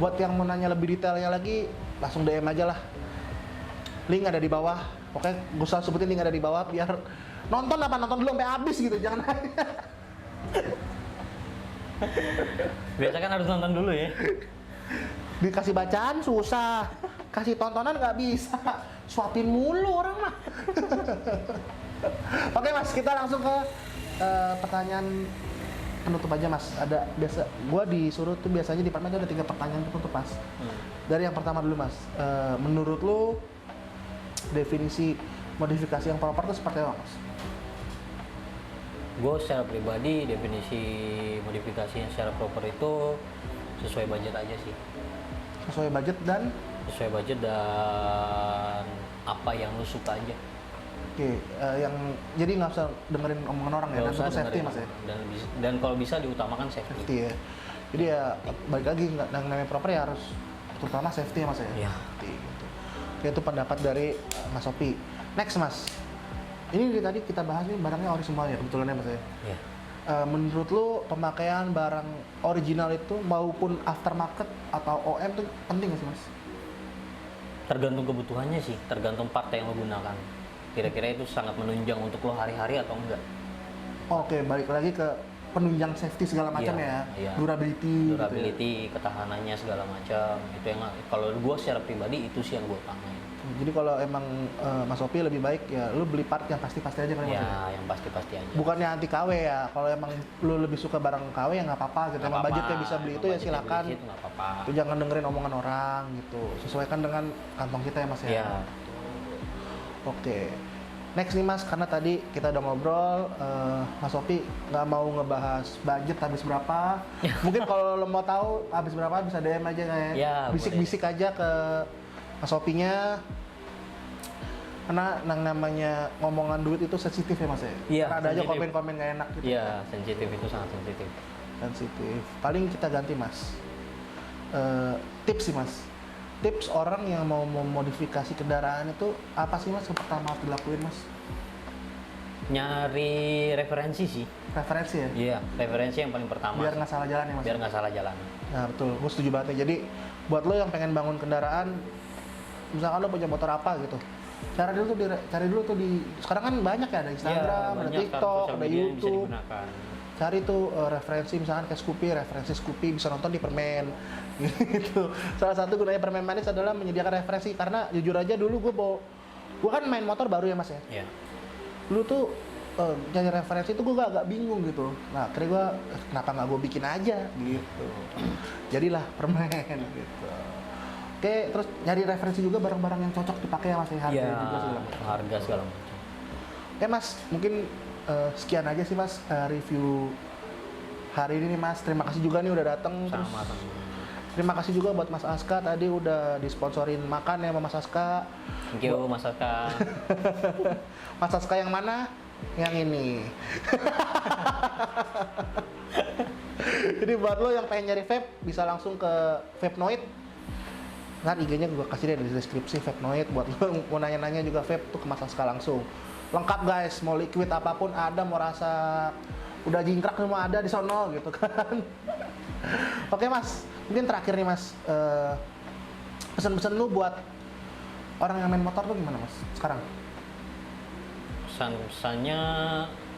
Buat yang mau nanya lebih detailnya lagi, langsung DM aja lah. Link ada di bawah. Oke, gue usah sebutin link ada di bawah biar nonton dulu sampai habis gitu, jangan nanya. Biasa kan harus nonton dulu ya. Dikasih bacaan susah, kasih tontonan nggak bisa, suapin mulu orang mah. Oke Mas, kita langsung ke pertanyaan penutup aja Mas. Ada biasa, gua disuruh tuh biasanya di departemen ada 3 pertanyaan penutup Mas. Dari yang pertama dulu Mas, menurut lu definisi modifikasi yang proper itu seperti apa Mas? Gue secara pribadi definisi modifikasi yang secara proper itu sesuai budget aja sih. Sesuai budget dan apa yang lu suka aja. oke, yang jadi nggak usah dengerin omongan orang ya, Nggak dan usah tentu safety dengerin Mas ya. dan kalau bisa diutamakan safety. Safety ya. Jadi ya balik lagi nggak yang namanya proper ya harus terutama safety ya Mas ya. Iya. Safety, gitu. Oke, itu pendapat dari Mas Sopi. Next Mas. Ini tadi kita bahas nih barangnya ori semuanya kebetulan ya Mas ya. Iya. Menurut lu pemakaian barang original itu maupun aftermarket atau OM tuh penting nggak sih Mas? Tergantung kebutuhannya sih, tergantung part yang lo gunakan. Kira-kira itu sangat menunjang untuk lo hari-hari atau enggak. Oke, balik lagi ke penunjang safety segala macam Iya, ya. iya. Durability. Durability, ketahanannya segala macam. Itu yang kalau gue secara pribadi itu sih yang gue utamain. Jadi kalau emang Mas Sopi lebih baik ya lu beli part yang pasti-pasti aja kan Mas. Ya, yang pasti-pasti aja. Bukannya anti KW ya. Kalau emang lu lebih suka barang KW ya nggak apa-apa gitu. Nggak Emang apa-apa, budgetnya bisa beli emang itu ya budgetnya silakan. beli itu nggak apa-apa. Itu jangan dengerin omongan orang gitu. Sesuaikan dengan kantong kita ya Mas ya. Iya. Oke. Next nih Mas, karena tadi kita udah ngobrol, Mas Sopi nggak mau ngebahas budget habis berapa. Mungkin kalau lo mau tahu habis berapa bisa DM aja kayak Ya, bisik-bisik aja ke Mas Sopinya. Karena yang namanya ngomongan duit itu sensitif ya Mas ya. Iya, Karena ada aja sensitif. komen-komen nggak enak gitu. Iya, sensitif itu sangat sensitif. Sensitif. Paling kita ganti Mas. Tips sih Mas. Tips orang yang mau memodifikasi kendaraan itu apa sih Mas yang pertama harus dilakuin Mas? Nyari referensi sih. Referensi ya? Iya, referensi yang paling pertama. Biar nggak salah jalan ya Mas? Biar nggak salah jalan. Nah betul, gue setuju banget ya. Jadi buat lo yang pengen bangun kendaraan, misalkan lo punya motor apa gitu, cari dulu tuh di sekarang kan banyak ya, ada Instagram, Iya, ada banyak TikTok, sekarang ada sosial media yang bisa YouTube. digunakan. Cari tuh referensi misalkan kayak referensi Scoopy bisa nonton di Permen gitu. Salah satu gunanya Permen Manis adalah menyediakan referensi karena jujur aja dulu gue kan main motor baru ya Mas ya. Iya. Dulu tuh nyari referensi itu gue agak bingung gitu. Nah akhirnya gue kenapa nggak gue bikin aja gitu. Jadilah Permen gitu. Oke, terus nyari referensi juga barang-barang yang cocok dipakai ya Mas ya, harga Iya, juga segala macam. harga segala macam. Oke Mas, mungkin sekian aja sih Mas review hari ini nih Mas. Terima kasih juga nih udah datang. Terus Sama. terima kasih juga buat Mas Aska tadi udah disponsorin makan ya sama Mas Aska. Thank you Mas Aka. Mas Aska yang mana? Yang ini. Jadi buat lo yang pengen nyari vape bisa langsung ke Vape Noid. Ntar IG-nya gue kasih deh di deskripsi Vape Noid. Buat lo yang mau nanya-nanya juga vape tuh ke Mas Aska langsung. Lengkap guys, mau liquid apapun ada, mau rasa udah jingkrak semua ada di sono gitu kan. Oke Mas, mungkin terakhir nih Mas, pesan-pesan lu buat orang yang main motor tuh gimana Mas sekarang? Pesan-pesannya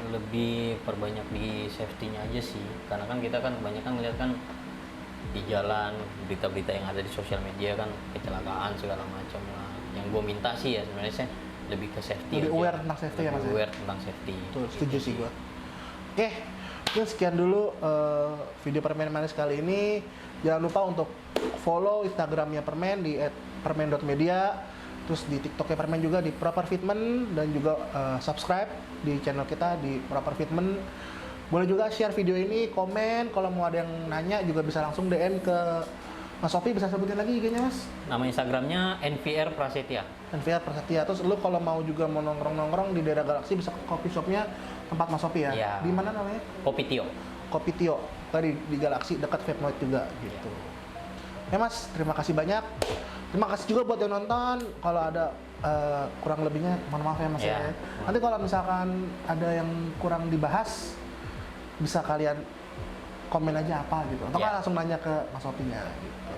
lebih perbanyak di safety-nya aja sih. Karena kan kita kan kebanyakan ngeliat kan di jalan berita-berita yang ada di sosial media kan kecelakaan segala macam lah. Yang gue minta sih ya sebenarnya sih lebih ke safety. Lebih aja. aware tentang safety ya, Lebih Mas, ya? aware tentang safety. Betul, setuju sih gua. Oke, mungkin sekian dulu video Permen Manis kali ini. Jangan lupa untuk follow Instagramnya Permen di @permen.media, terus di TikToknya Permen juga di Proper Fitment, dan juga subscribe di channel kita di Proper Fitment. Boleh juga share video ini, komen, kalau mau ada yang nanya juga bisa langsung DM ke Mas Sofi, bisa sebutin lagi IG-nya Mas? Nama Instagramnya NVR Prasetya. Enviar Prasetya. Terus lu kalau mau juga mau nongkrong-nongkrong di daerah Galaksi bisa ke coffee shopnya tempat Mas Sofi ya? Iya. Di mana namanya? Kopi Tio. Kopi Tio. Tadi di Galaksi dekat Vape Noise juga gitu. Ya Mas, terima kasih banyak. Terima kasih juga buat yang nonton. Kalau ada kurang lebihnya, mohon maaf ya Mas Iya. ya. Nanti kalau misalkan ada yang kurang dibahas, bisa kalian komen aja apa gitu. Atau Iya. langsung nanya ke Mas Sofinya gitu.